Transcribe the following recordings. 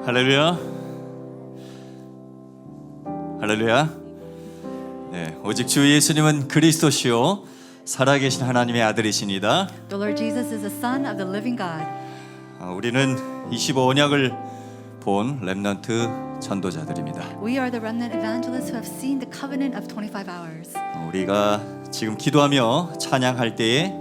할렐루야. 할렐루야. 네, 오직 주 예수님은 그리스도시요 살아계신 하나님의 아들이시니다. The Lord Jesus is the Son of the living God. 우리는 25언약을 본 렘넌트 전도자들입니다. We are the remnant evangelists who have seen the covenant of 25 hours. 우리가 지금 기도하며 찬양할 때에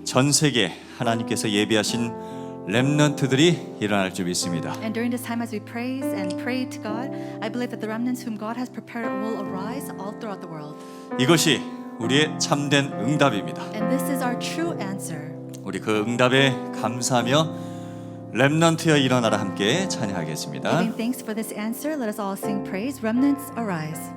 전 세계 하나님께서 예비하신 렘넌트들이 일어날 줄 믿습니다. And during this time as we praise and pray to God, I believe that the remnants whom God has prepared will arise all throughout the world. 이것이 우리의 참된 응답입니다. And this is our true answer. 우리 그 응답에 감사하며 렘넌트여 일어나라 함께 찬양하겠습니다. Giving thanks for this answer, let us all sing praise. Remnants arise.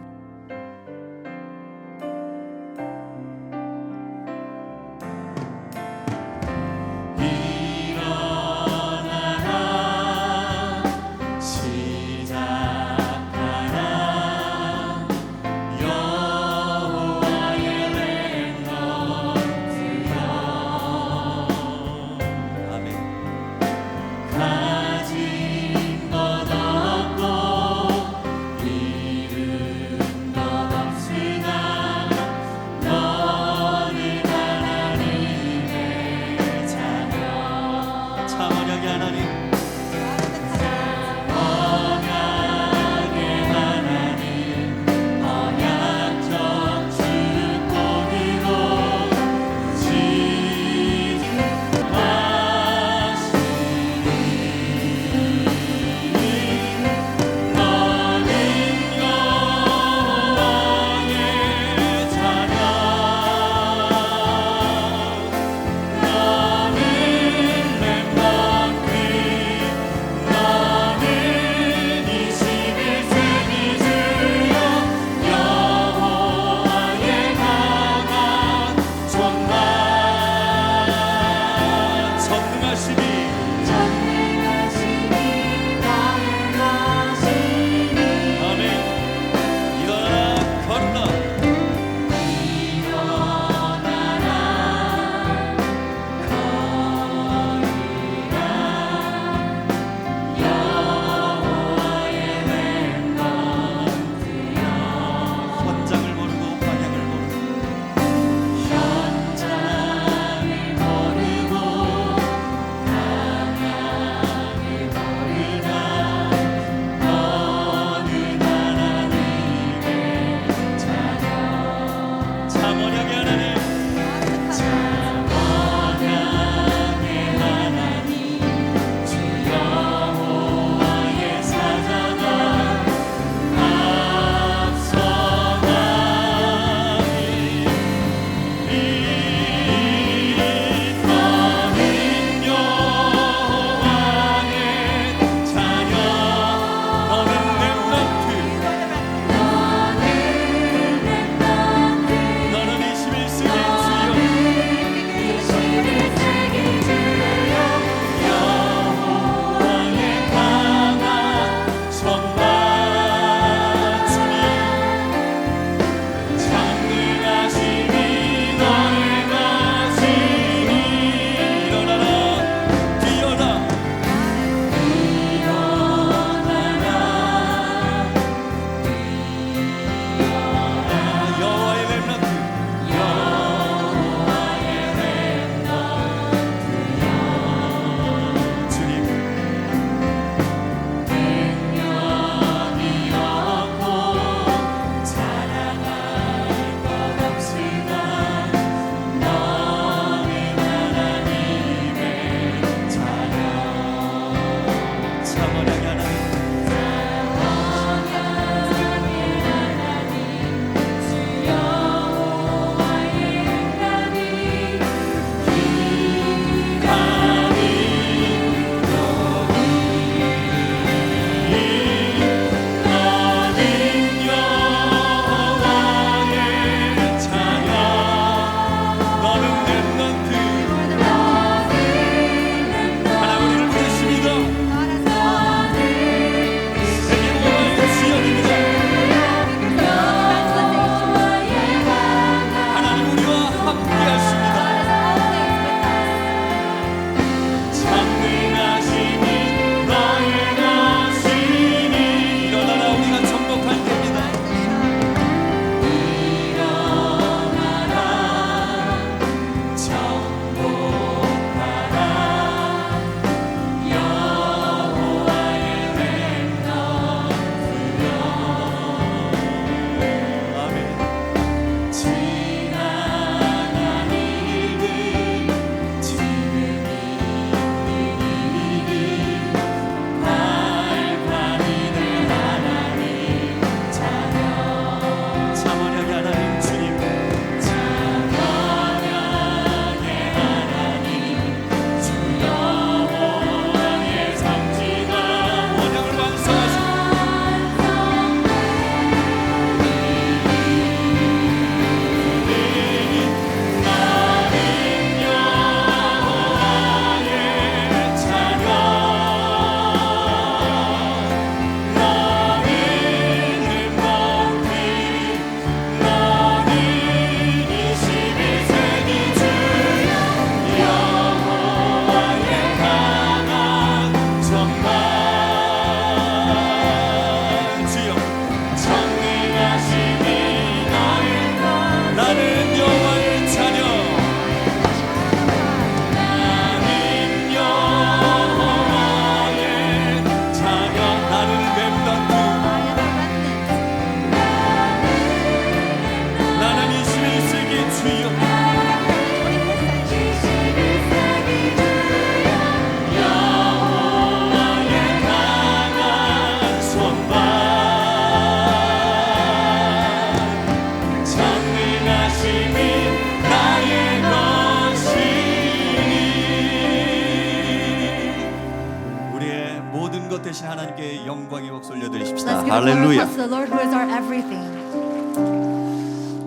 모든 것 대신 하나님께 영광의 박수 Let's 올려드리십시다. give the glory 할렐루야. to the Lord who is our everything.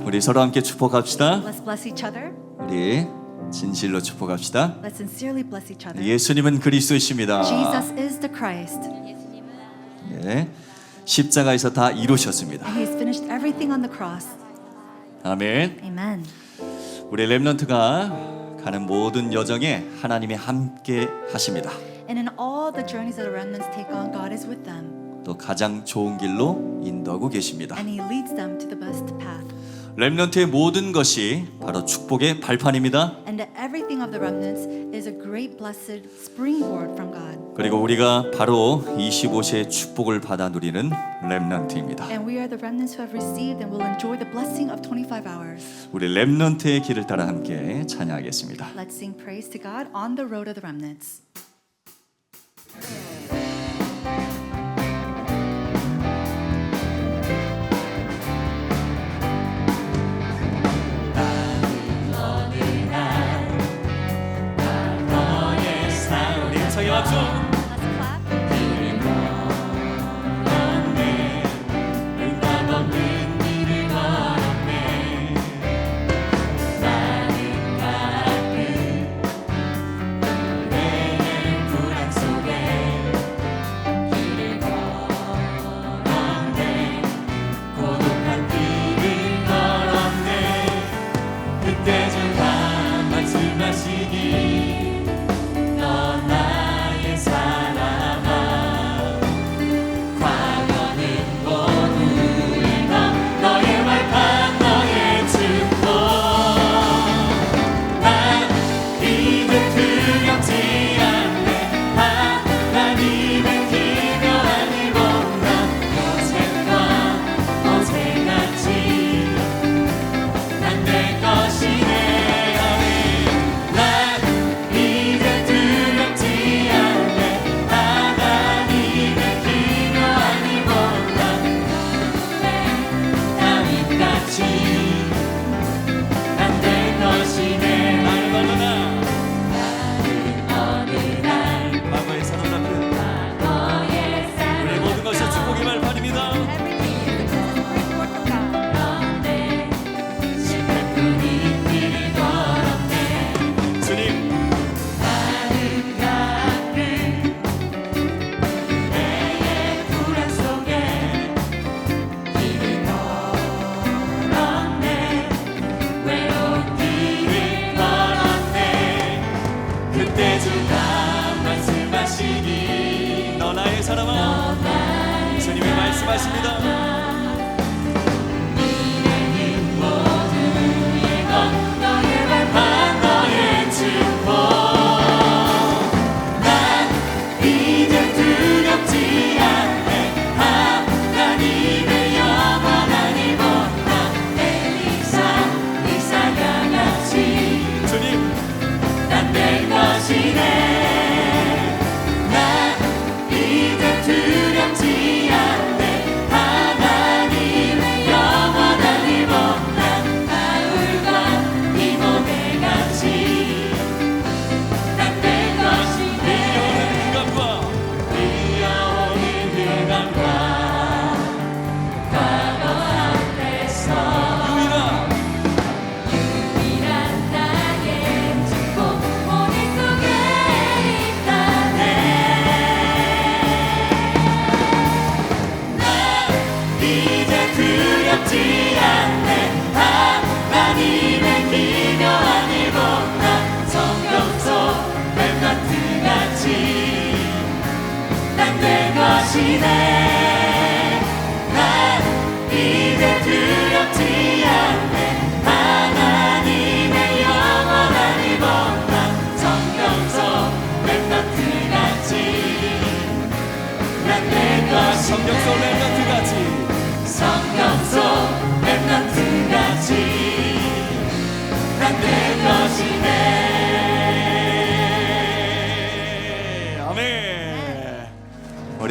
우리 서로 함께 축복합시다. Let's bless each other. 우리 진실로 축복합시다. Let's sincerely bless each other. 예수님은 그리스도이십니다. Jesus is the Christ, 예, 십자가에서 다 이루셨습니다. and He's finished everything on the cross. 아멘. Amen. 우리 렘넌트가 가는 모든 여정에 하나님이 함께 하십니다. And in all the journeys that the remnants take on, God is with them, 또 가장 좋은 길로 인도하고 계십니다. and He leads them to the best path. 렘넌트의 모든 것이 바로 축복의 발판입니다. And everything of the remnants is a great blessed springboard from God. 그리고 우리가 바로 25세의 축복을 받아 누리는 렘넌트입니다. And we are the remnants who have received and will enjoy the blessing of 25 hours. 우리 렘넌트의 길을 따라 함께 찬양하겠습니다. Let's sing praise to God on the road of the remnants. 우리 힘차게 박수. Let's clap.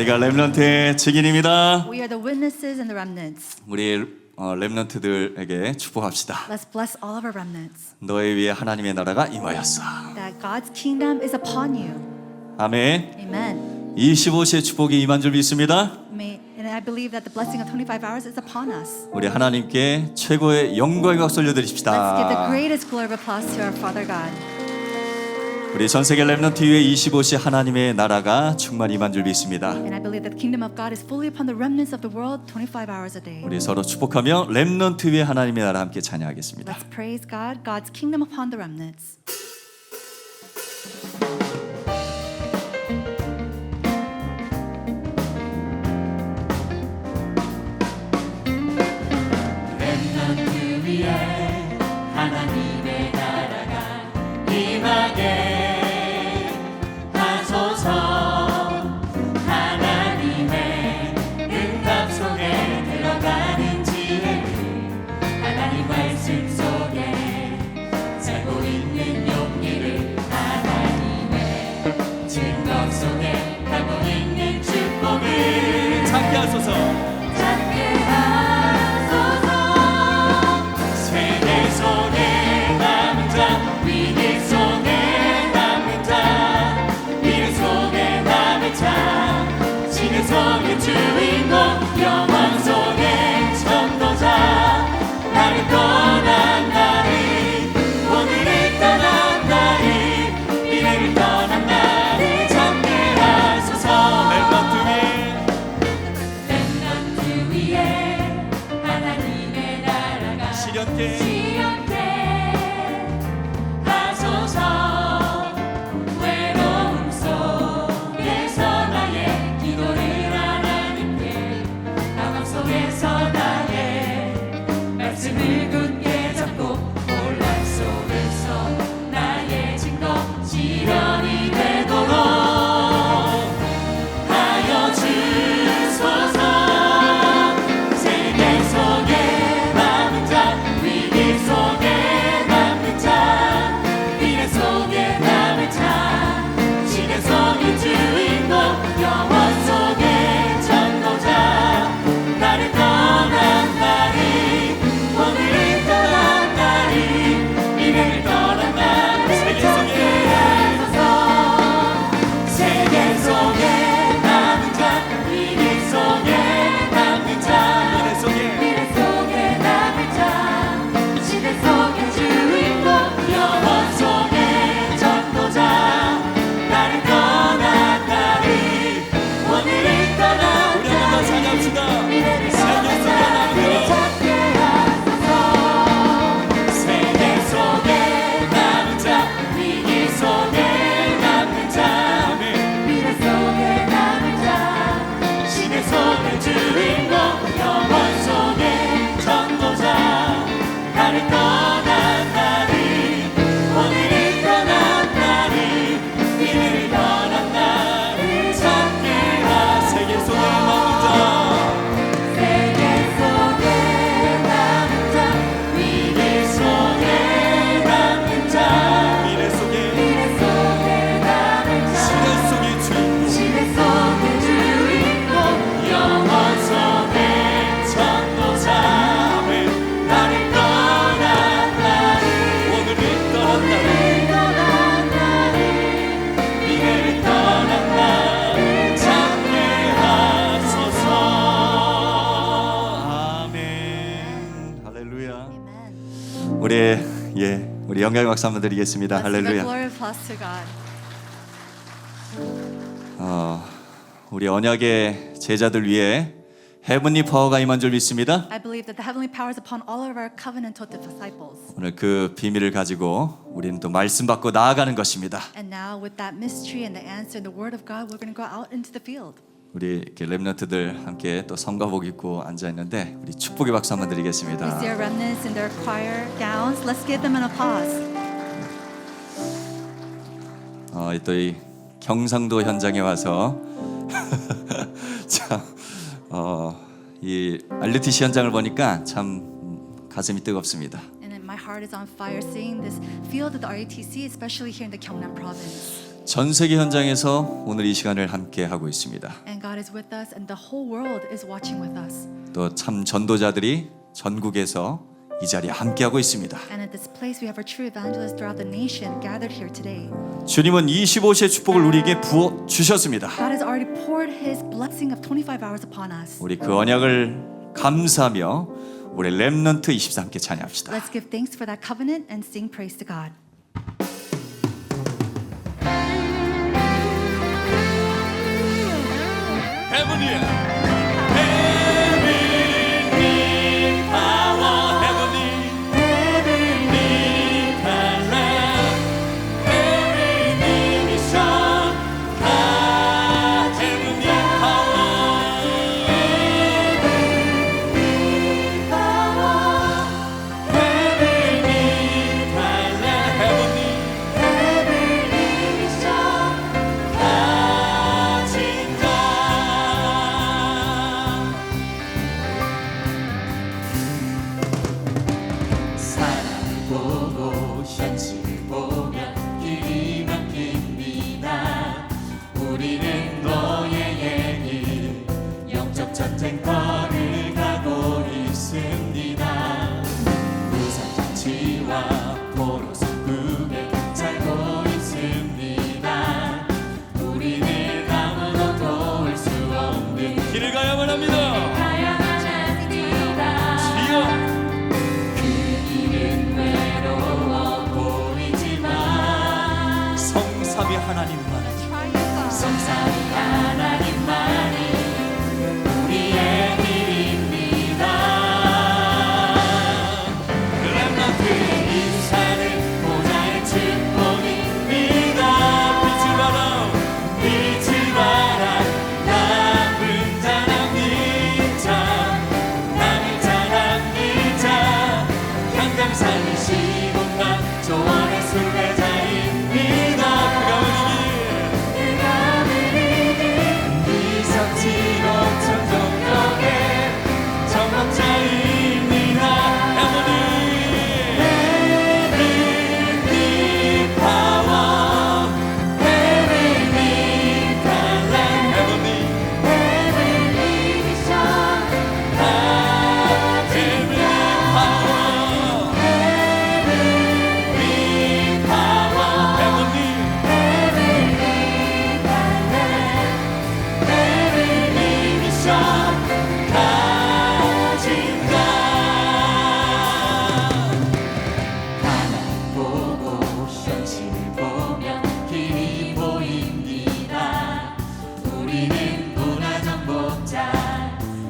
우리가 렘넌트의 증인입니다. We are the witnesses and the remnants. 우리 렘넌트들에게 축복합시다. Let's bless all of our remnants. 너희 위에 하나님의 나라가 임하였어. That God's kingdom is upon you. 아멘. Amen. 25시의 축복이 임한 줄 믿습니다. And I believe that the blessing of 25 hours is upon us. 우리 하나님께 최고의 영광의 박수 Let's give the 올려드립시다. greatest glory of applause to our Father God. 우리 전 세계 렘넌트 위에 25시 하나님의 나라가 충만히 임한 줄 믿습니다. And I believe that the kingdom of God is fully upon the remnants of the world 25 hours a day. 우리 서로 축복하며 렘넌트 위에 하나님의 나라 함께 찬양하겠습니다. Let's praise God, God's kingdom upon the remnants. 하나님의 나라가 임하게 하소서. 하나님의 응답 속에 들어가는 지혜를 하나님 말씀 속에 살고 있는 용기를 하나님의 증거 속에 가고 있는 축복을 찾게 하소서. 찾게 하소서. 세계 속에 남은 자, 위기 속에 남은 자, 미래 속에 남은 자, 시대 속의 주인공, 영원 속의 전도자. 나를 떠난 나를, 오늘을 떠난 나를, 미래를 떠난 나를 찾게 하소서. 렘넌트 위에 하나님의 나라가 실현케 지연케 하소서. 외로움 속에서 나의 기도를 하나님께, 나감 속에서 나의 말씀을 굳게 잡고, 혼란 속에서 나의 증거 실현이 되도록 하여 주소서. 세계 속에 남은 자, 위기 속에 남은 자, 미래 속에 남은 자, 시대 속의 주인공, 영원 속의 전도자. 나를 떠난 나를, 오늘을 떠난 나를, 미래를 떠난 나를 찾게 하소서. 세계 속에 남은 자, 위기 속에 남은 자, 미래 속에 미래 속에 남은 자, 시대 속의 주인공, 영원 속의 전도자. 나를 떠난 나를, 오늘을 떠난 우리 한번 더 찬양합시다. 미래를 세계 떠난 속에 남은 나를 자. 찾게 하소서. 세계 속에 남은 자, 위기 속에 남은 자, 아멘. 미래 속에 남은 자, 시대 속의 주인공, 영원 속의 전도자. 나를 떠난 나를, 오늘을 떠난 나를, 미래를 떠난 나를 찾게 하소서. 세계 속에 남은 자. 세계 속에 남은 자, 위기 속에 남은 자, 미래 속에 미래 속에 남은 자, 시대 속의 주인공. 시대 속의 주인공, 영원 속의 전도자. 아멘. 나를 떠난 나를, 오늘을 떠난 나를, 오늘을 떠난 나를, 미래를 떠난 나를 찾게 하소서. 아멘. 할렐루야. Amen. 우리 영광의 박수 한번 드리겠습니다. Let's give the 할렐루야. glory of applause to God. 우리 언약의 제자들 위해 헤븐리 파워가 임한 줄 믿습니다. I believe that the heavenly power is upon all of our covenantal disciples. 오늘 그 비밀을 가지고 우리는 또 말씀 받고 나아가는 것입니다. And now with that mystery and the answer and the word of God, we're going to go out into the field. 우리 이렇게 렘넌트들 함께 또 성가복 입고 앉아 있는데 우리 축복의 박수 한번 We 드리겠습니다. see our remnants in their choir gowns. Let's give them an applause. 또 이 경상도 현장에 와서 참 이 RTC 현장을 보니까 참 가슴이 뜨겁습니다. And my heart is on fire seeing this field of the RATC, especially here in the Gyeongnam province. 전 세계 현장에서 오늘 이 시간을 함께 하고 있습니다. And God is with us, and the whole world is watching with us. 또 참 전도자들이 전국에서 이 자리에 함께하고 있습니다. And at this place, we have our true evangelists throughout the nation gathered here today. 주님은 25시의 축복을 우리에게 부어 주셨습니다. God has already poured His blessing of 25 hours upon us. 우리 그 언약을 감사하며 우리 렘넌트 24 함께 찬양합시다. Let's give thanks for that covenant and sing praise to God. Heavenly power, heavenly talent, heavenly mission, heavenly 현실 보면 길이 막힙니다. 우리는 너의 길 영적 전쟁터를 가고 있습니다. 부산장치와 포로성국에 살고 있습니다. 우리는 아무도 도울 수 없는 길을 가야만 합니다. 성삼위 하나님만이 성삼위 하나님만이 우리의 길입니다. 렘넌트 인사는 보좌의 축복입니다. 빛을 발아 빛을 발아 남은 자랑 믿자 남은 자랑 믿자 현장 살리시고 난 조언의 순례자입니다.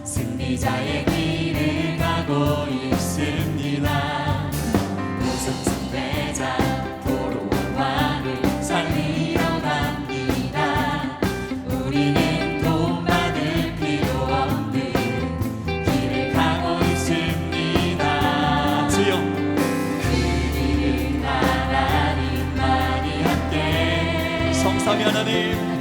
승리자의 길을 가고 있습니다. 우승승배자 포로와 왕을 살리러 갑니다. 우리는 돈 받을 필요 없는 길을 가고 있습니다. 주여 그 길은 하나님만이 함께 성삼위 하나님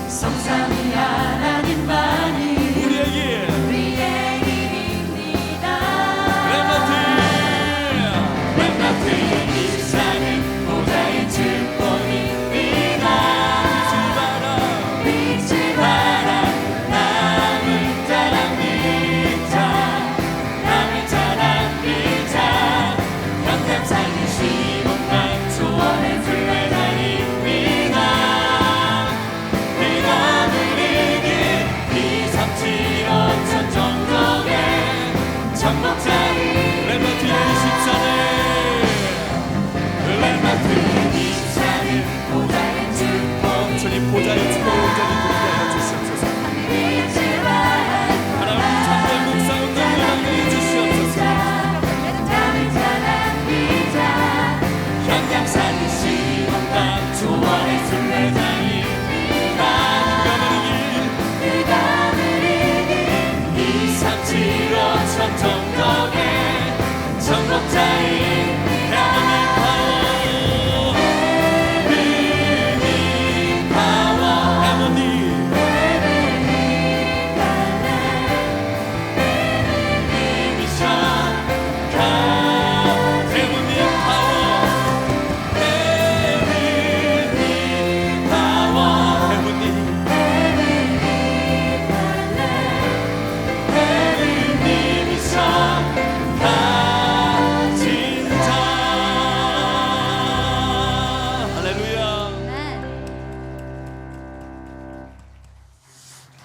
성삼위 하나님만이 우리의 우리의 길입니다. 렘넌트 인사는 보좌의 축복입니다. 빛을 발아 남은 자랑 믿자 남은 자랑 믿자 현장 살리시고 난 조언의 순례자입니다. 믿음을 이기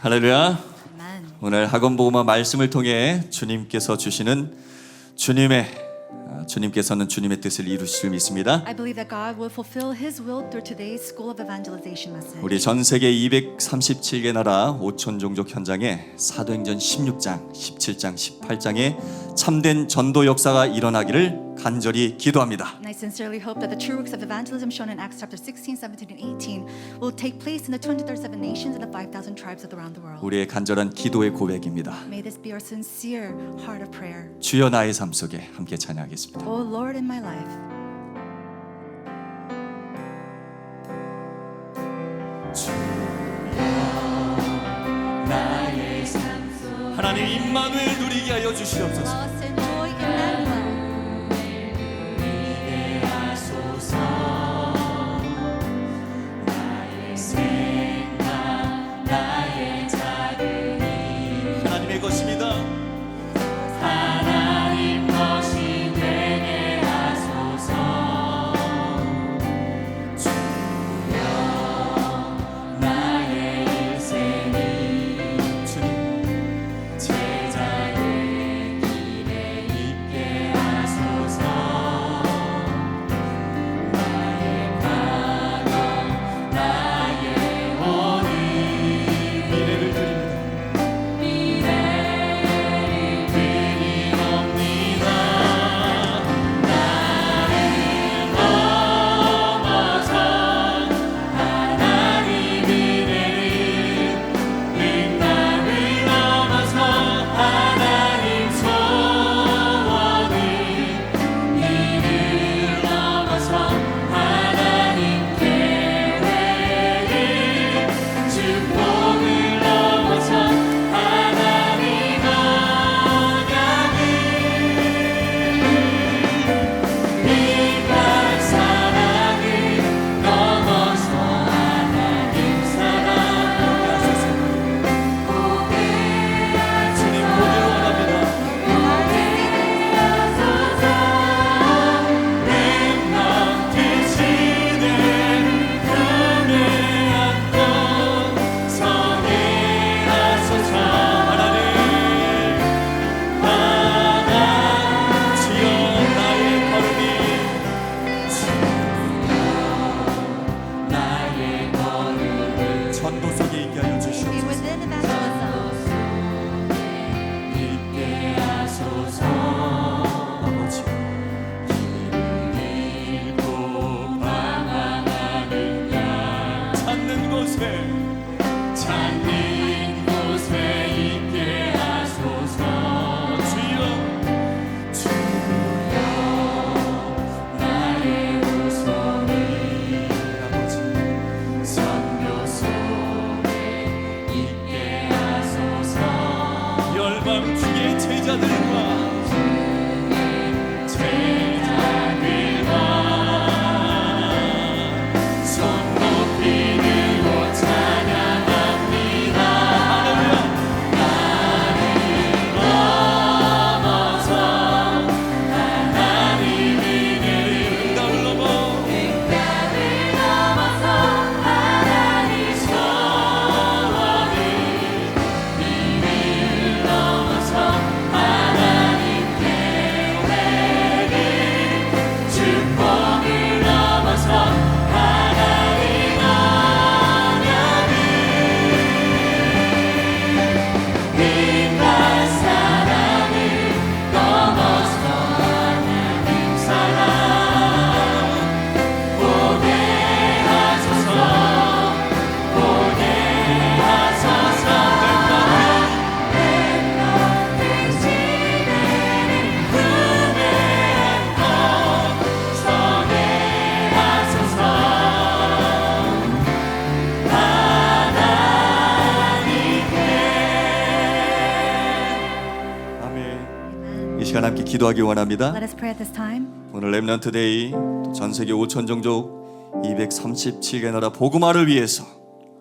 할렐루야. Amen. 오늘 학원복음화 말씀을 통해 주님께서 주시는 주님께서는 주님의 뜻을 이루실 줄 믿습니다. I believe that God will fulfill His will through today's School of Evangelization message. 우리 전 세계 237개 나라 5천 종족 현장에 사도행전 16장, 17장, 18장에 참된 전도 역사가 일어나기를 간절히 기도합니다. And I sincerely hope that the true works of evangelism shown in Acts chapter 16, 17, and 18 will take place in the 237 nations and the 5,000 tribes around the world. 우리의 간절한 기도의 고백입니다. May this be our sincere heart of prayer. 주여 나의 삶 속에 함께 찬양하겠습니다. Oh Lord, in my life. 하나님 임마누엘 누리게 하여 주시옵소서. Let us enjoy Emmanuel. 하나님의 것입니다. 하나님 것이 되게 하소서. 주여 나의 일생이 주님 제자의 길에 있게 하소서. 나의 과거 나의 오늘 미래를 드립니다. 미래를 드리옵니다. 나를 넘어서 하나님 미래를 인간을 넘어서 하나님 소원을 이를 넘어서 하나님 계획을 축복을 넘어서 하나님 언약을 인간 사랑을 넘어서 하나님 사랑 주님 보기를 원합니다. 렘넌트 시대를 품에 안고 서게 하소서. 하나님 주여 나의 나의 걸음을 걸음이 전도 속에 있게 하여 Be 주시옵소서. within evangelism. 있게 하소서. 아버지 잃고 방황하는 양 찾는 곳에 찾는 곳에 있게 하소서. 주여 나의 후손이 아버지 선교 속에 있게 하소서. 열방 중에 제자들과 제자들과 손 높이 들고 찬양합니다. 나를 넘어서 하나님 은혜를 땅을 넘어 인간을 넘어서 하나님 소원을 이를 넘어서 하나님 계획을 축복을 넘어서 하나님 언약을 인간 사랑을 넘어서 하나님 사랑 보게 하소서. 보게 하소서. 렘넌트 시대를 품에 안고 서게 하소서. 아멘. 이 시간 함께 기도하기 원합니다. Let us pray at this time. 오늘 렘넌트 데이 전 세계 5천 종족 237개 나라 복음화를 위해서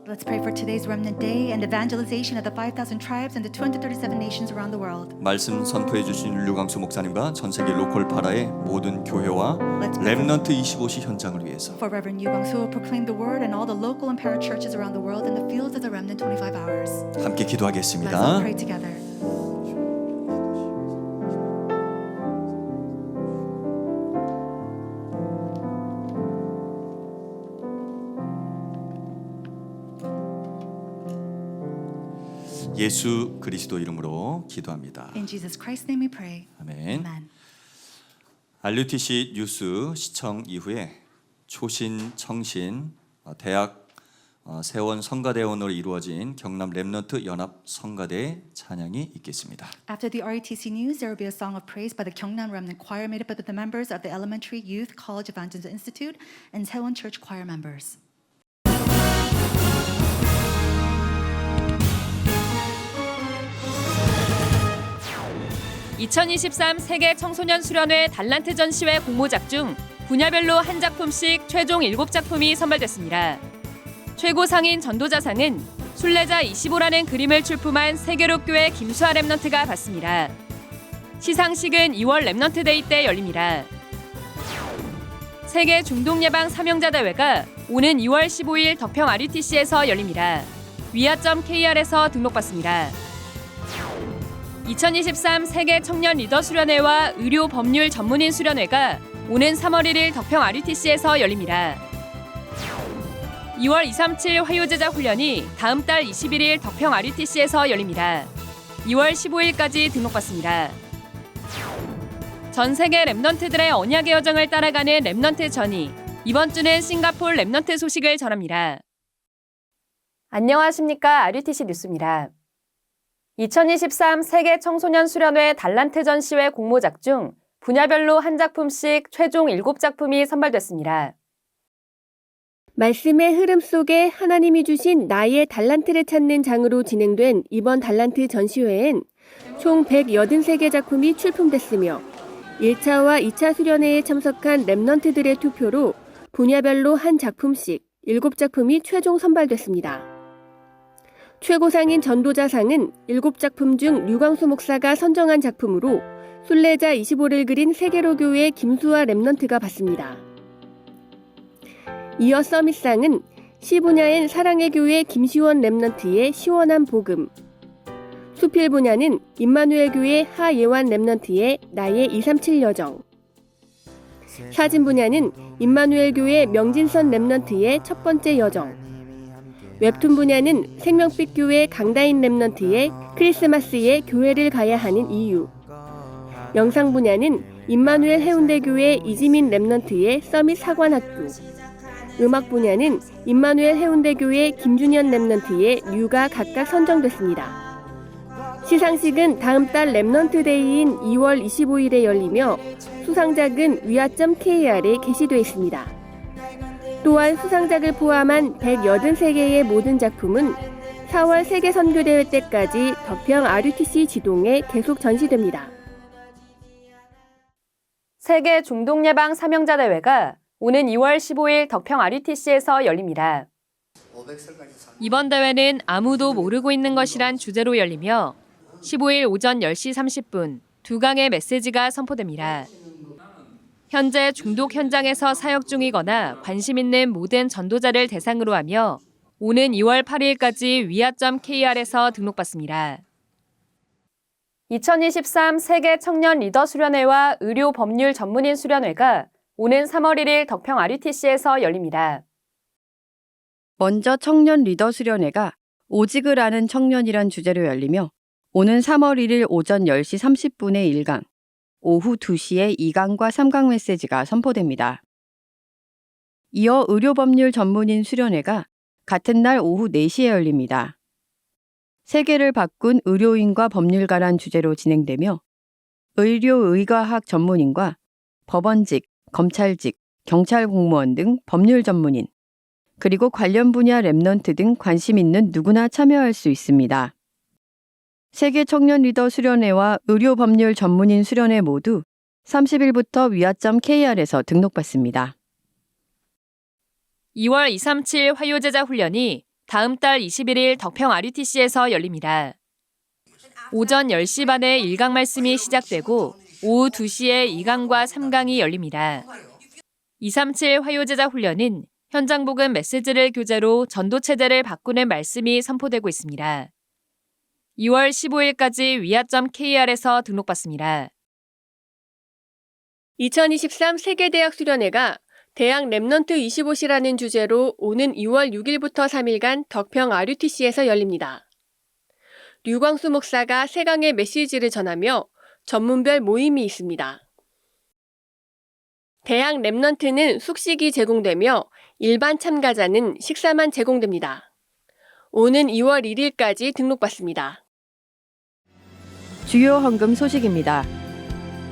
Let's pray for today's Remnant Day and evangelization of the 5,000 tribes and the 237 nations around the world. 말씀 선포해 주신 류광수 목사님과 전 세계 로컬 파라의 모든 교회와 렘넌트 25시 현장을 위해서 For Reverend Yu Gong-soo will proclaim the word and all the local and para churches around the world in the fields of the Remnant 25 hours. 함께 Let's all 기도하겠습니다. pray together. 예수 그리스도 이름으로 기도합니다. In Jesus Christ's name we pray. 아멘. Amen. RUTC 뉴스 시청 이후에 초신, 청신, 대학 세원 성가대원으로 이루어진 경남 렘넌트 연합 성가대 찬양이 있겠습니다. After the RUTC news, there will be a song of praise by the Gyeongnam Remnant Choir made up of the members of the Elementary Youth College Evangelism Institute and Sewon Church Choir members. (2023) 세계 청소년 수련회 달란트 전시회 공모작 중 분야별로 한 작품씩 최종 7작품이 선발됐습니다. 최고 상인 전도자상은 순례자 25라는 그림을 출품한 세계로교회 김수아 렘넌트가 받습니다. 시상식은 2월 렘넌트 데이 때 열립니다. 세계 중독 예방 사명자 대회가 오는 2월 15일 덕평 RUTC에서 열립니다. 위아.kr에서 등록받습니다. 2023 세계 청년 리더 수련회와 의료 법률 전문인 수련회가 오는 3월 1일 덕평 RUTC에서 열립니다. 2월 237 화요제자 훈련이 다음 달 21일 덕평 RUTC에서 열립니다. 2월 15일까지 등록받습니다. 전 세계 렘넌트들의 언약의 여정을 따라가는 렘넌트 전이 이번 주는 싱가포르 렘넌트 소식을 전합니다. 안녕하십니까. RUTC 뉴스입니다. 2023 세계 청소년 수련회 달란트 전시회 공모작 중 분야별로 한 작품씩 최종 7작품이 선발됐습니다. 말씀의 흐름 속에 하나님이 주신 나의 달란트를 찾는 장으로 진행된 이번 달란트 전시회엔 총 183개 작품이 출품됐으며 1차와 2차 수련회에 참석한 렘넌트들의 투표로 분야별로 한 작품씩 7작품이 최종 선발됐습니다. 최고상인 전도자상은 7작품 중 류광수 목사가 선정한 작품으로 순례자 25를 그린 세계로교회 김수아 렘넌트가 받습니다. 이어 서밋상은 시 분야엔 사랑의 교회 김시원 렘넌트의 시원한 복음, 수필 분야는 임마누엘 교회 하예완 렘넌트의 나의 237 여정, 사진 분야는 임마누엘 교회 명진선 렘넌트의 첫 번째 여정, 웹툰 분야는 생명빛 교회 강다인 렘넌트의 크리스마스에 교회를 가야 하는 이유, 영상 분야는 임마누엘 해운대 교회 이지민 렘넌트의 서밋 사관학교, 음악 분야는 임마누엘 해운대 교회 김준현 렘넌트의 류가 각각 선정됐습니다. 시상식은 다음 달 렘넌트 데이인 2월 25일에 열리며 수상작은 위아.kr에 게시되어 있습니다. 또한 수상작을 포함한 183개의 모든 작품은 4월 세계 선교대회 때까지 덕평 RUTC 지동에 계속 전시됩니다. 세계 중독 예방 사명자 대회가 오는 2월 15일 덕평 RUTC에서 열립니다. 이번 대회는 아무도 모르고 있는 것이란 주제로 열리며 15일 오전 10시 30분 2강의 메시지가 선포됩니다. 현재 중독 현장에서 사역 중이거나 관심 있는 모든 전도자를 대상으로 하며 오는 2월 8일까지 위아.kr에서 등록받습니다. 2023 세계 청년 리더 수련회와 의료 법률 전문인 수련회가 오는 3월 1일 덕평 RUTC에서 열립니다. 먼저 청년 리더 수련회가 오직을 아는 청년이란 주제로 열리며 오는 3월 1일 오전 10시 30분에 1강, 오후 2시에 2강과 3강 메시지가 선포됩니다. 이어 의료법률 전문인 수련회가 같은 날 오후 4시에 열립니다. 세계를 바꾼 의료인과 법률가란 주제로 진행되며 의료의과학 전문인과 법원직, 검찰직, 경찰 공무원 등 법률 전문인, 그리고 관련 분야 렘넌트 등 관심 있는 누구나 참여할 수 있습니다. 세계 청년 리더 수련회와 의료 법률 전문인 수련회 모두 30일부터 위아.kr에서 등록받습니다. 2월 237 화요제자 훈련이 다음 달 21일 덕평 RUTC에서 열립니다. 오전 10시 반에 1강 말씀이 시작되고 오후 2시에 2강과 3강이 열립니다. 237 화요제자 훈련은 현장 복음 메시지를 교재로 전도체제를 바꾸는 말씀이 선포되고 있습니다. 2월 15일까지 위아.kr에서 등록받습니다. 2023 세계대학 수련회가 대학 랩넌트 25시라는 주제로 오는 2월 6일부터 3일간 덕평 RUTC에서 열립니다. 류광수 목사가 3강의 메시지를 전하며 전문별 모임이 있습니다. 대학 랩넌트는 숙식이 제공되며 일반 참가자는 식사만 제공됩니다. 오는 2월 1일까지 등록받습니다. 주요 헌금 소식입니다.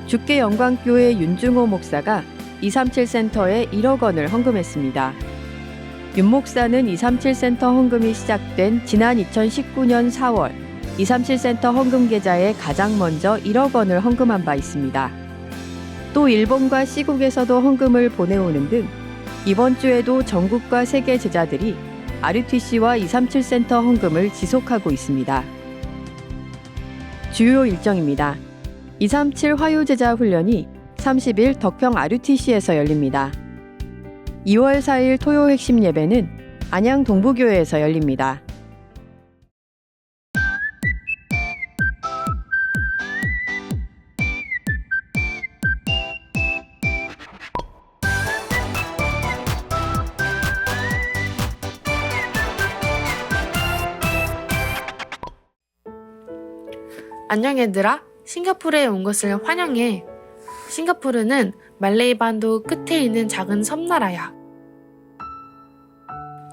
주께 영광교회 윤중호 목사가 237 센터에 1억 원을 헌금했습니다. 윤 목사는 237 센터 헌금이 시작된 지난 2019년 4월 237 센터 헌금 계좌에 가장 먼저 1억 원을 헌금한 바 있습니다. 또 일본과 시국에서도 헌금을 보내오는 등 이번 주에도 전국과 세계 제자들이 RUTC와 237 센터 헌금을 지속하고 있습니다. 주요 일정입니다. 237 화요제자 훈련이 30일 덕평 RUTC에서 열립니다. 2월 4일 토요 핵심 예배는 안양 동부교회에서 열립니다. 안녕 얘들아, 싱가포르에 온 것을 환영해. 싱가포르는 말레이 반도 끝에 있는 작은 섬나라야.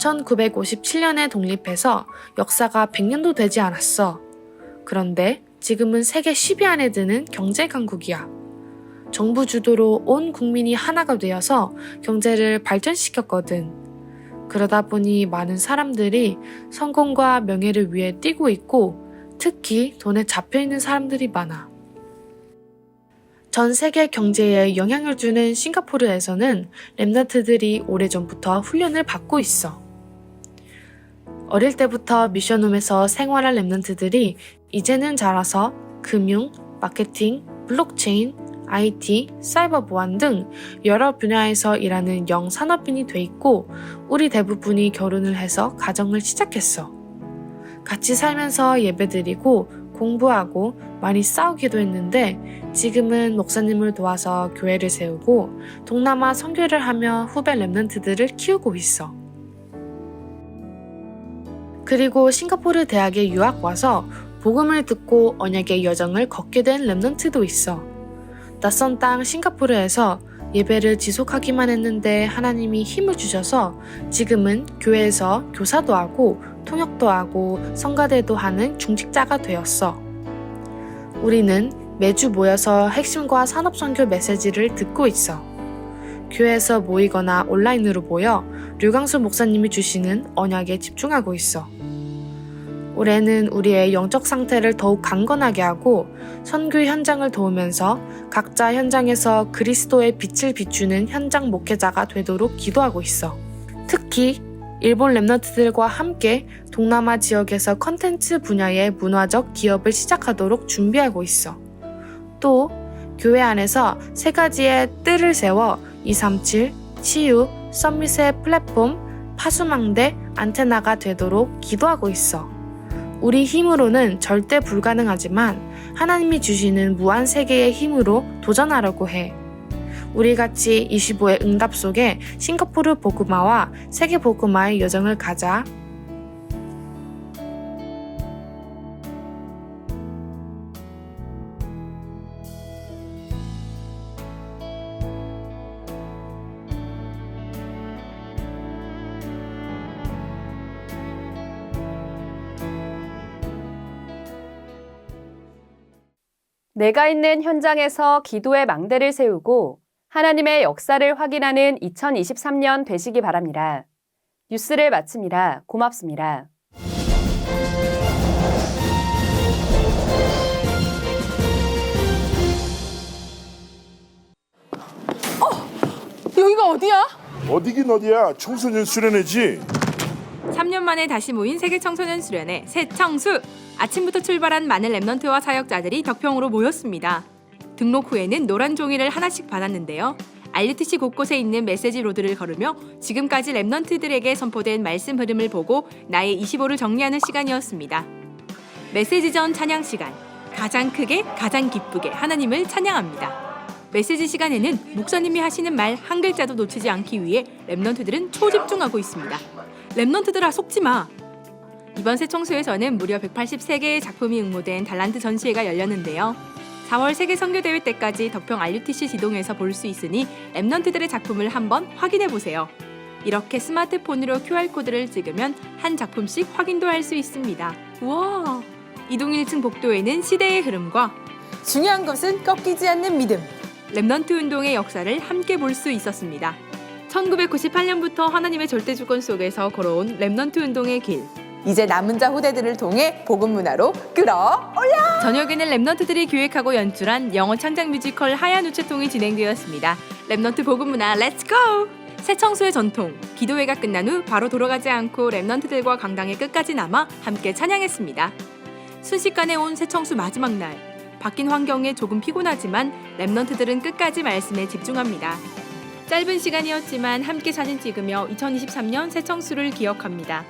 1957년에 독립해서 역사가 100년도 되지 않았어. 그런데 지금은 세계 10위 안에 드는 경제 강국이야. 정부 주도로 온 국민이 하나가 되어서 경제를 발전시켰거든. 그러다 보니 많은 사람들이 성공과 명예를 위해 뛰고 있고 특히 돈에 잡혀있는 사람들이 많아. 전 세계 경제에 영향을 주는 싱가포르에서는 랩넌트들이 오래전부터 훈련을 받고 있어. 어릴 때부터 미션홈에서 생활한 랩넌트들이 이제는 자라서 금융, 마케팅, 블록체인, IT, 사이버 보안 등 여러 분야에서 일하는 영산업인이 돼 있고 우리 대부분이 결혼을 해서 가정을 시작했어. 같이 살면서 예배드리고 공부하고 많이 싸우기도 했는데 지금은 목사님을 도와서 교회를 세우고 동남아 선교를 하며 후배 랩넌트들을 키우고 있어. 그리고 싱가포르 대학에 유학 와서 복음을 듣고 언약의 여정을 걷게 된 랩넌트도 있어. 낯선 땅 싱가포르에서 예배를 지속하기만 했는데 하나님이 힘을 주셔서 지금은 교회에서 교사도 하고 통역도 하고 성가대도 하는 중직자가 되었어. 우리는 매주 모여서 핵심과 산업선교 메시지를 듣고 있어. 교회에서 모이거나 온라인으로 모여 류광수 목사님이 주시는 언약에 집중하고 있어. 올해는 우리의 영적 상태를 더욱 강건하게 하고 선교 현장을 도우면서 각자 현장에서 그리스도의 빛을 비추는 현장 목회자가 되도록 기도하고 있어. 특히 일본 랩넌트들과 함께 동남아 지역에서 컨텐츠 분야의 문화적 기업을 시작하도록 준비하고 있어. 또 교회 안에서 3가지의 뜰을 세워 237, 치유, 서밋의 플랫폼, 파수망대, 안테나가 되도록 기도하고 있어. 우리 힘으로는 절대 불가능하지만 하나님이 주시는 무한 세계의 힘으로 도전하려고 해. 우리같이 25의 응답 속에 싱가포르 복음화와 세계 복음화의 여정을 가자. 내가 있는 현장에서 기도의 망대를 세우고 하나님의 역사를 확인하는 2023년 되시기 바랍니다. 뉴스를 마칩니다. 고맙습니다. 여기가 어디야? 어디긴 어디야. 청소년 수련회지. 3년 만에 다시 모인 세계 청소년 수련회 새청수. 아침부터 출발한 많은 랩넌트와 사역자들이 덕평으로 모였습니다. 등록 후에는 노란 종이를 하나씩 받았는데요. RUTC 곳곳에 있는 메시지 로드를 걸으며 지금까지 랩넌트들에게 선포된 말씀 흐름을 보고 나의 25를 정리하는 시간이었습니다. 메시지 전 찬양 시간. 가장 크게 가장 기쁘게 하나님을 찬양합니다. 메시지 시간에는 목사님이 하시는 말 한 글자도 놓치지 않기 위해 랩넌트들은 초집중하고 있습니다. 랩넌트들아 속지 마! 이번 새청수에서는 무려 183개의 작품이 응모된 달란트 전시회가 열렸는데요. 4월 세계 선교대회 때까지 덕평 RUTC 지동에서 볼 수 있으니 랩넌트들의 작품을 한번 확인해보세요. 이렇게 스마트폰으로 QR코드를 찍으면 한 작품씩 확인도 할 수 있습니다. 우와! 이동 1층 복도에는 시대의 흐름과 중요한 것은 꺾이지 않는 믿음. 랩넌트 운동의 역사를 함께 볼 수 있었습니다. 1998년부터 하나님의 절대 주권 속에서 걸어온 랩넌트 운동의 길. 이제 남은 자 후대들을 통해 복음 문화로 끌어올려. 저녁에는 랩넌트들이 기획하고 연출한 영어 창작 뮤지컬 하얀 우체통이 진행되었습니다. 랩넌트 복음 문화 렛츠고! 새청수의 전통, 기도회가 끝난 후 바로 돌아가지 않고 랩넌트들과 강당의 끝까지 남아 함께 찬양했습니다. 순식간에 온 새청수 마지막 날. 바뀐 환경에 조금 피곤하지만 랩넌트들은 끝까지 말씀에 집중합니다. 짧은 시간이었지만 함께 사진 찍으며 2023년 새청수를 기억합니다.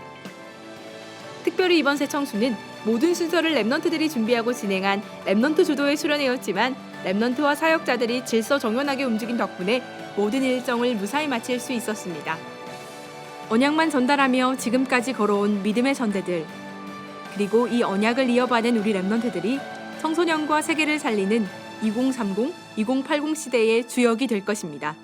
특별히 이번 새청수는 모든 순서를 랩넌트들이 준비하고 진행한 랩넌트 주도의 수련회였지만 랩넌트와 사역자들이 질서정연하게 움직인 덕분에 모든 일정을 무사히 마칠 수 있었습니다. 언약만 전달하며 지금까지 걸어온 믿음의 전대들, 그리고 이 언약을 이어받은 우리 랩넌트들이 청소년과 세계를 살리는 2030, 2080 시대의 주역이 될 것입니다.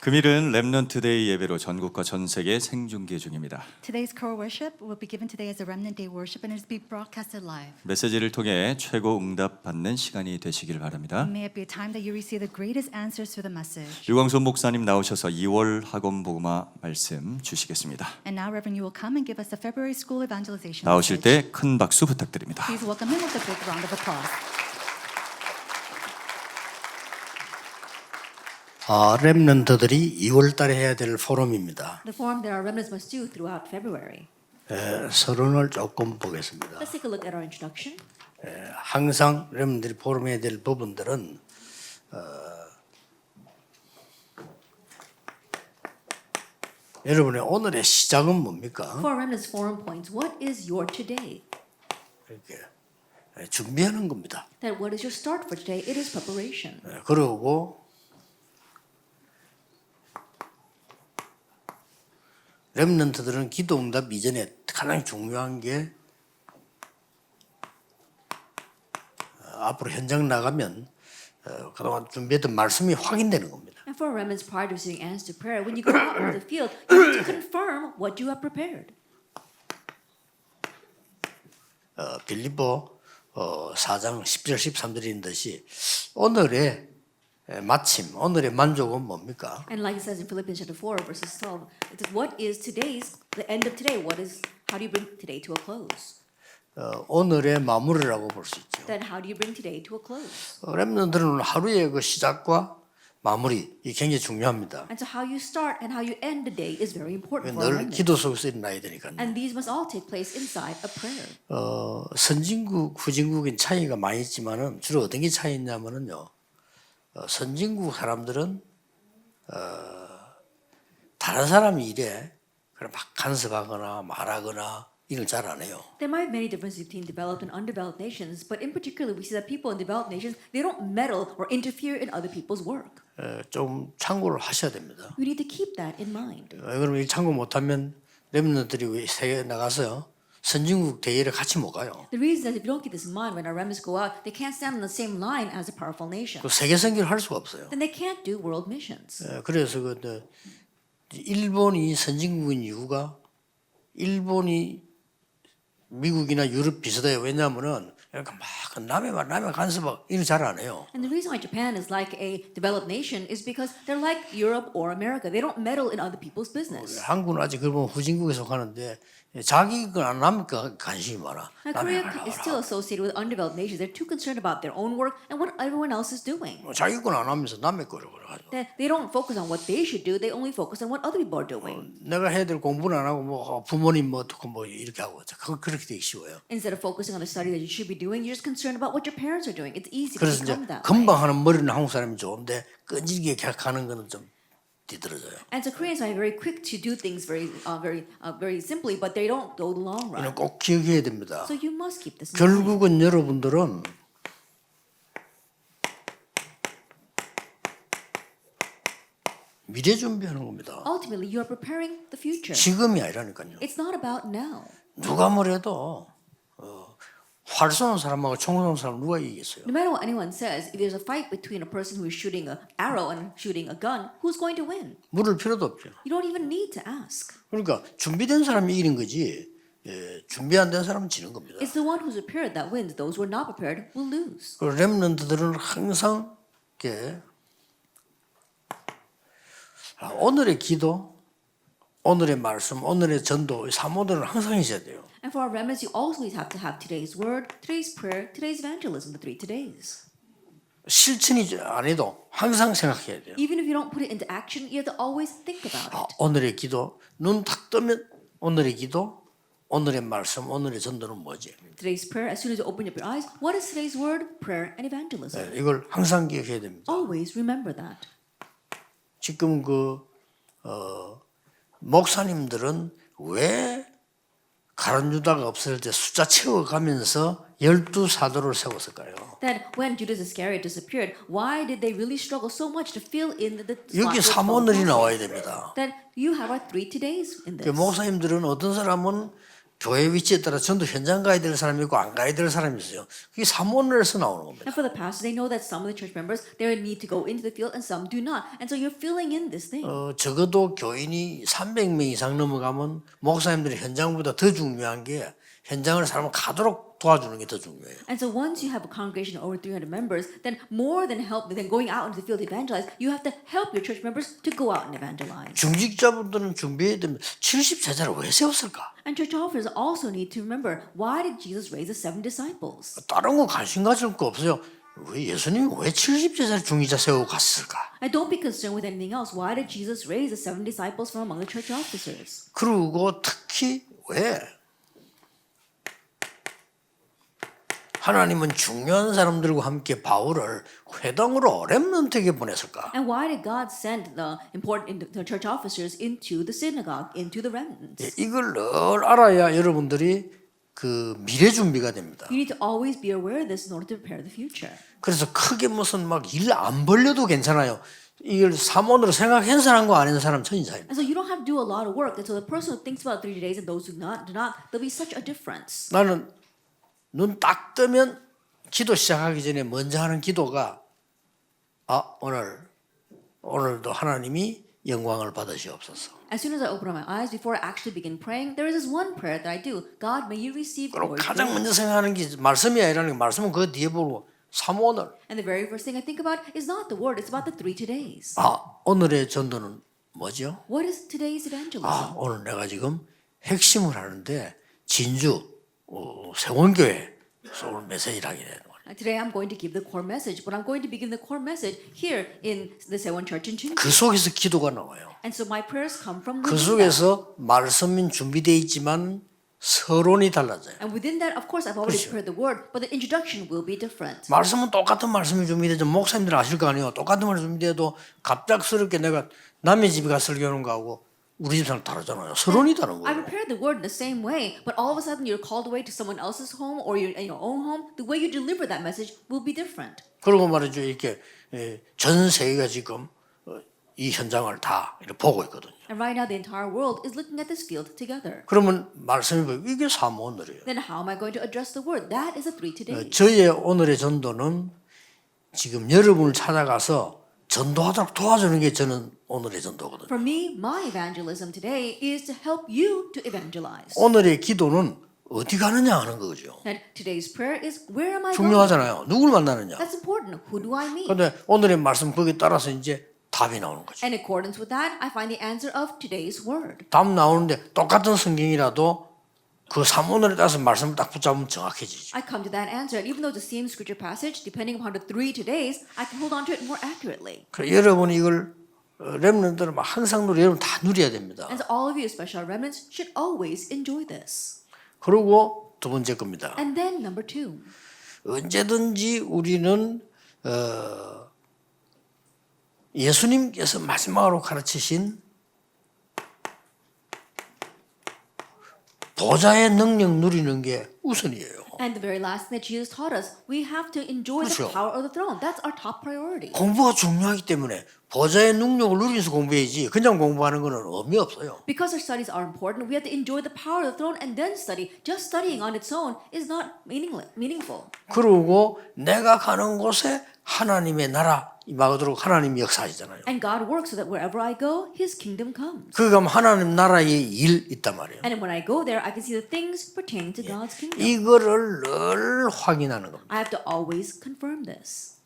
금일은 렘넌트 데이 예배로 전국과 전 세계 생중계 중입니다. Today's core worship will be given today as a Remnant Day worship and it is be broadcasted live. 메시지를 통해 최고 응답 받는 시간이 되시길 바랍니다. May it be a time that you receive the greatest answers to the message. 유광수 목사님 나오셔서 2월 학원 복음화 말씀 주시겠습니다. And now, Reverend, you will come and give us the February School Evangelization 나오실 message. 때 큰 박수 부탁드립니다. Please welcome him with a big round of applause. 렘넌트들이 2월 달에 해야 될 포럼입니다. The forum that our remnants must do throughout February. 서론을 조금 보겠습니다. Let's take a look at our introduction. 항상 렘넌트들이 포럼해야 될 부분들은 여러분의 오늘의 시작은 뭡니까? For our remnants forum points, what is your today? 이렇게 준비하는 겁니다. That what is your start for today? It is preparation. 그러고 렘넌트들은 기도 응답 이전에 가장 중요한 게 앞으로 현장 나가면 그동안 준비했던 말씀이 확인되는 겁니다. And for our remnants prior to receiving answers to prayer, when you go out into the field, you have to confirm what you have prepared. 빌립보 4장 10절 13절에 있는 듯이 오늘의 마침, 오늘의 만족은 뭡니까? And like it says in Philippians chapter 4, verses 12, it says, what is today's, the end of today? How do you bring today to a close? 오늘의 마무리라고 볼 수 있죠. Then how do you bring today to a close? 렘넌트들은 하루의 그 시작과 마무리 이 굉장히 중요합니다. And so how you start and how you end the day is very important for our 늘 remnants. 기도 속에서 일어나야 되니까요. And these must all take place inside a prayer. 선진국, 후진국인 차이가 많이 있지만은 주로 어떤 게 차이 있냐면은요. 선진국 사람들은 다른 사람이 일에 그럼 막 간섭하거나 말하거나 이걸 잘 안 해요. There might be many differences between developed and undeveloped nations, but in particular, we see that people in developed nations, they don't meddle or interfere in other people's work. 좀 참고를 하셔야 됩니다. We need to keep that in mind. 그러면 이 참고 못하면 렘넌트들이 세계 나가서요 선진국 대회를 같이 못 가요. The reason is if you don't keep this in mind, when our remnants go out, they can't stand on the same line as a powerful nation. 그 세계 선교를 할 수가 없어요. Then they can't do world missions. 그래서 일본이 선진국인 이유가 일본이 미국이나 유럽 비슷해요. 왜냐하면은 이렇게 막 남의 말, 남의 간섭하고 이런 잘 안 해요. And the reason why Japan is like a developed nation is because they're like Europe or America. They don't meddle in other people's business. 한국은 아직 그러면 후진국에 속하는데 자기 건 안 남니까 관심이 많아. Now, Korea is still associated with undeveloped nations. They're too concerned about their own work and what everyone else is doing. 자기 건 안 하면서 남의 거를 그래가지고. They don't focus on what they should do. They only focus on what other people are doing. 내가 해야 될 공부는 안 하고 뭐 부모님 뭐 어떻고 뭐 이렇게 하고 그렇게 되기 쉬워요. Instead of focusing on the study that you should be doing, you're just concerned about what your parents are doing. It's easy to 그래서 이제 become that way. 금방 하는 머리는 한국 사람이 좋은데 끈질기게 하는 거는 좀 뒤떨어져요. And so Koreans are very quick to do things very simply, but they don't go the long run. 이는 꼭 기억해야 됩니다. So you must keep this in mind. 결국은 여러분들은 미래 준비하는 겁니다. Ultimately, you are preparing the future. 지금이 아니라니까요. It's not about now. 누가 뭐래도 활 쏘는 사람하고 총 쏘는 사람 누가 이기겠어요? No matter what anyone says, if there's a fight between a person who is shooting an arrow and shooting a gun, who's going to win? 물을 필요도 없죠. You don't even need to ask. 그러니까 준비된 사람이 이기는 거지 준비 안 된 사람은 지는 겁니다. It's the one who's prepared that wins. Those who are not prepared will lose. 그 렘넌트들은 항상 이렇게 오늘의 기도, 오늘의 말씀, 오늘의 전도, 이 사모들은 항상 있어야 돼요. And for our remnants, you always have to have today's word, today's prayer, today's evangelism, the 3 todays. 실천이 안 해도 항상 생각해야 돼요. Even if you don't put it into action, you have to always think about it. 오늘의 기도, 눈 탁 뜨면 오늘의 기도, 오늘의 말씀, 오늘의 전도는 뭐지? Today's prayer, as soon as you open up your eyes, what is today's word, prayer, and evangelism? 이걸 항상 기억해야 됩니다. Always remember that. 지금 목사님들은 왜 가룟 유다가 없을 때 숫자 채워가면서 12사도를 세웠을까요? That when Judas Iscariot disappeared, why did they really struggle so much to fill in the 여기 spots with 사모들이 12 나와야 apostles? 됩니다. That you have our 3 todays in this. 목사님들은 어떤 사람은 교회 위치에 따라 전도 현장 가야 될 사람이 있고 안 가야 될 사람이 있어요. 그게 사모원에서 나오는 겁니다. And for the pastors, they know that some of the church members they need to go into the field and some do not. And so you're filling in this thing. 적어도 교인이 300명 이상 넘어가면 목사님들이 현장보다 더 중요한 게 현장을 사람을 가도록 도와주는 게 더 중요해요. And so once you have a congregation of over 300 members, then more than going out into the field to evangelize, you have to help your church members to go out and evangelize. 중직자분들은 준비해야 됩니다. 70제자를 왜 세웠을까? And church officers also need to remember, why did Jesus raise the 7 disciples? 다른 거 관심 가질 거 없어요. 왜 예수님이 왜 70제자를 중직자 세우고 갔을까? And don't be concerned with anything else. Why did Jesus raise the 7 disciples from among the church officers? 그리고 특히 왜? 하나님은 중요한 사람들과 함께 바울을 회당으로 렘넌트에게 보냈을까? And why did God send the church officers into the synagogue, into the remnants? 이걸 늘 알아야 여러분들이 그 미래 준비가 됩니다. You need to always be aware of this in order to prepare the future. 그래서 크게 무슨 막 일 안 벌려도 괜찮아요. 이걸 사모으로 생각한 사람과 안 한 사람 천인차입니다. And so you don't have to do a lot of work. And so the person who thinks about 30 days and those who do not, there'll be such a difference. 나는 눈 딱 뜨면 기도 시작하기 전에 먼저 하는 기도가 오늘도 하나님이 영광을 받으시옵소서. As soon as I open my eyes, before I actually begin praying, there is this one prayer that I do. God, may you receive 그럼 glory. 가장 먼저 생각하는 게 말씀이 아니라는 게 말씀은 그 뒤에 보고 사모오늘. And the very first thing I think about is not the word, it's about the 3 todays. 오늘의 전도는 뭐죠? What is today's evangelism? 오늘 내가 지금 핵심을 하는데 진주 세원교회 오늘 메시지를 하게 되는 거예요. Today I'm going to give the core message, but I'm going to begin the core message here in the Sewon Church in Jinju. 그 속에서 기도가 나와요. And so my prayers come from 그 within that. 속에서 말씀은 준비되어 있지만 서론이 달라져요. And within that, of course, I've already prepared the word, but the introduction will be different. 말씀은 똑같은 말씀이 준비되죠. 목사님들 아실 거 아니에요. 똑같은 말씀 준비돼도 갑작스럽게 내가 남의 집에 가서 설교하는 거하고 우리 집사람 다르잖아요. 서론이 다른 I 거예요. prepared the word in the same way, but all of a sudden you're called away to someone else's home or you're in your own home. The way you deliver that message will be different. 그리고 말이죠. 이렇게 전 세계가 지금 이 현장을 다 이렇게 보고 있거든요. And right now the entire world is looking at this field together. 그러면 말씀이 보이고 이게 사모오늘이에요. Then how am I going to address the word? That is a 3 today. 저의 오늘의 전도는 지금 여러분을 찾아가서 전도하도록 도와주는 게 저는 오늘의 전도거든요. For me, my evangelism today is to help you to evangelize. 오늘의 기도는 어디 가느냐 하는 거죠. And today's prayer is where am I going? 중요하잖아요. 누굴 만나느냐. That's important. Who do I meet? 그런데 오늘의 말씀 거기에 따라서 이제 답이 나오는 거죠. And in accordance with that, I find the answer of today's word. 답 나오는데 똑같은 성경이라도 그 사모늘에 따라서 말씀을 딱 붙잡으면 정확해지죠. I come to that answer, and even though it's the same scripture passage, depending upon the 3 todays, I can hold on to it more accurately. 그래 여러분이 이걸 렘넌트들은 항상 여러분 다 누려야 됩니다. And so all of you, especially our remnants, should always enjoy this. 그리고 두 번째 겁니다. And then number 2. 언제든지 우리는 예수님께서 마지막으로 가르치신 보좌의 능력 누리는 게 우선이에요. And the very last thing that Jesus taught us, we have to enjoy 그렇죠. the power of the throne. That's our top priority. 공부가 중요하기 때문에 보좌의 능력을 누리면서 공부해야지 그냥 공부하는 거는 의미 없어요. Because our studies are important, we have to enjoy the power of the throne and then study. Just studying on its own is not meaningful. 그리고 내가 가는 곳에 하나님의 나라 임하도록 하나님이 역사하시잖아요. And God works so that wherever I go, His kingdom comes. 그 가면 하나님 나라의 일 있단 말이에요. And when I go there, I can see the things pertaining to God's kingdom. 이거를 늘 확인하는 겁니다. I have to always confirm this.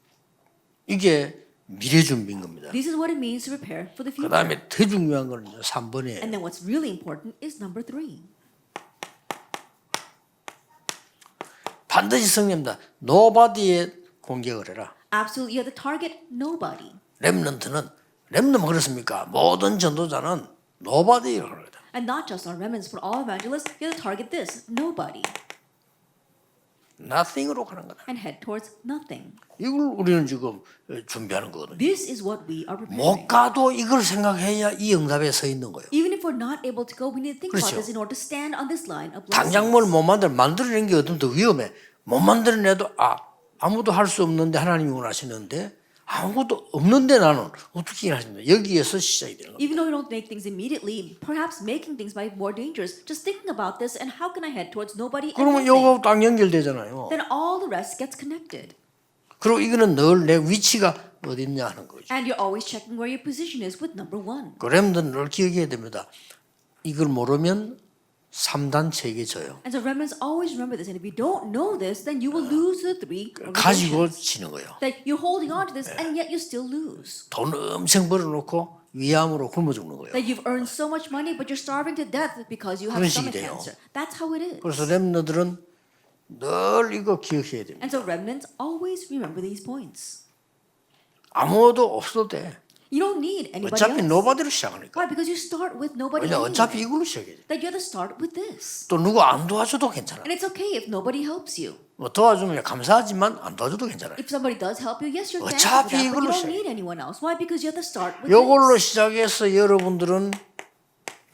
이게 미래 준비인 겁니다. This is what it means to prepare for the 그 future. 다음에 더 중요한 건 3번이에요. And then what's really important is number 3. 반드시 성령입니다. nobody에 공격을 해라. Absolutely, you have to target nobody. 렘넌트는 그렇습니까? 모든 전도자는 nobody라고 합니다. And not just our remnants, but all evangelists, you have to target this, nobody. nothing으로 가는 거다. And head towards nothing. 이걸 우리는 지금 준비하는 거거든요. This is what we are 못 preparing. 가도 이걸 생각해야 이 응답에 서 있는 거예요. Even if we're not able to go, we need to think about 그렇죠. this in order to stand on this line of 당장 뭘 blessings. 못 만들어낸 게 어떤 더 위험해. 못 만들어내도 아무도 할 수 없는데 하나님이 원하시는데 아무것도 없는데 나는 어떻게 일하십니까? 여기에서 시작이 되는 겁니다. Even though you don't make things immediately, perhaps making things might be more dangerous. Just thinking about this and how can I head towards nobody and 그러면 nothing. 요거 딱 연결되잖아요. Then all the rest gets connected. 그리고 이거는 늘 내 위치가 어디 있냐 하는 거죠. And you're always checking where your position is with number one. 그러면 늘 기억해야 됩니다. 이걸 모르면 3단 체계져요. And so remnants always remember this. And if you don't know this, then you will lose the three 가지고 organizations. 지는 거예요. That you're holding on to this and yet you still lose. 돈 엄청 벌어놓고 위암으로 굶어 죽는 거예요. That you've earned so much money but you're starving to death because you have 그런 stomach 식이 돼요. cancer. That's how it is. 그래서 렘너들은 늘 이거 기억해야 됩니다. And so remnants always remember these points. 아무도 없어도 돼. You don't need anybody 어차피 else. 노바디로 시작하니까. Why? Because you start with nobody 왜냐 anyway. 어차피 이걸로 시작해야 돼. That you have to start with this. 또 누구 안 도와줘도 괜찮아. And it's okay if nobody helps you. 뭐 도와주면 감사하지만 안 도와줘도 괜찮아요. If somebody does help you, yes, you're thankful for 어차피 that, but you 이걸로 don't 시작해. need anyone else. Why? Because you have to start with 이걸로 this. 시작해서 여러분들은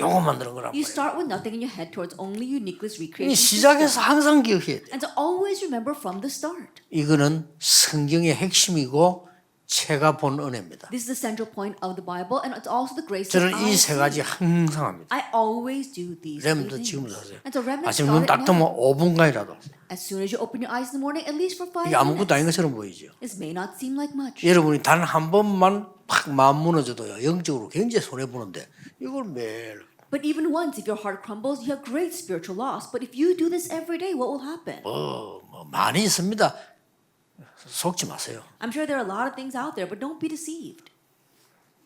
요거 만드는 거란 You 말이에요. start with nothing and you head towards only uniqueness 이 recreation. 시작해서 항상 기억해야 돼. And to always remember from the start. 이거는 성경의 핵심이고 제가 본 은혜입니다. This is the central point of the Bible, and it's also the grace that 저는 I 이 세 가지 see. 항상 합니다. I always do these three 렘도 things. 지금도 하세요. And so remnants 아침 눈 딱 start it 뜨면 now. 5분간이라도. As soon as you open your eyes in the morning, at least for 5 이게 아무것도 아닌 minutes. 것처럼 보이죠. This may not seem like much. 여러분이 단 한 번만 팍 마음 무너져도요. 영적으로 굉장히 손해 보는데 이걸 매일 But even once, if your heart crumbles, you have great spiritual loss. But if you do this every day, what will happen? 뭐 많이 있습니다. 속지 마세요. I'm sure there are a lot of things out there, but don't be deceived.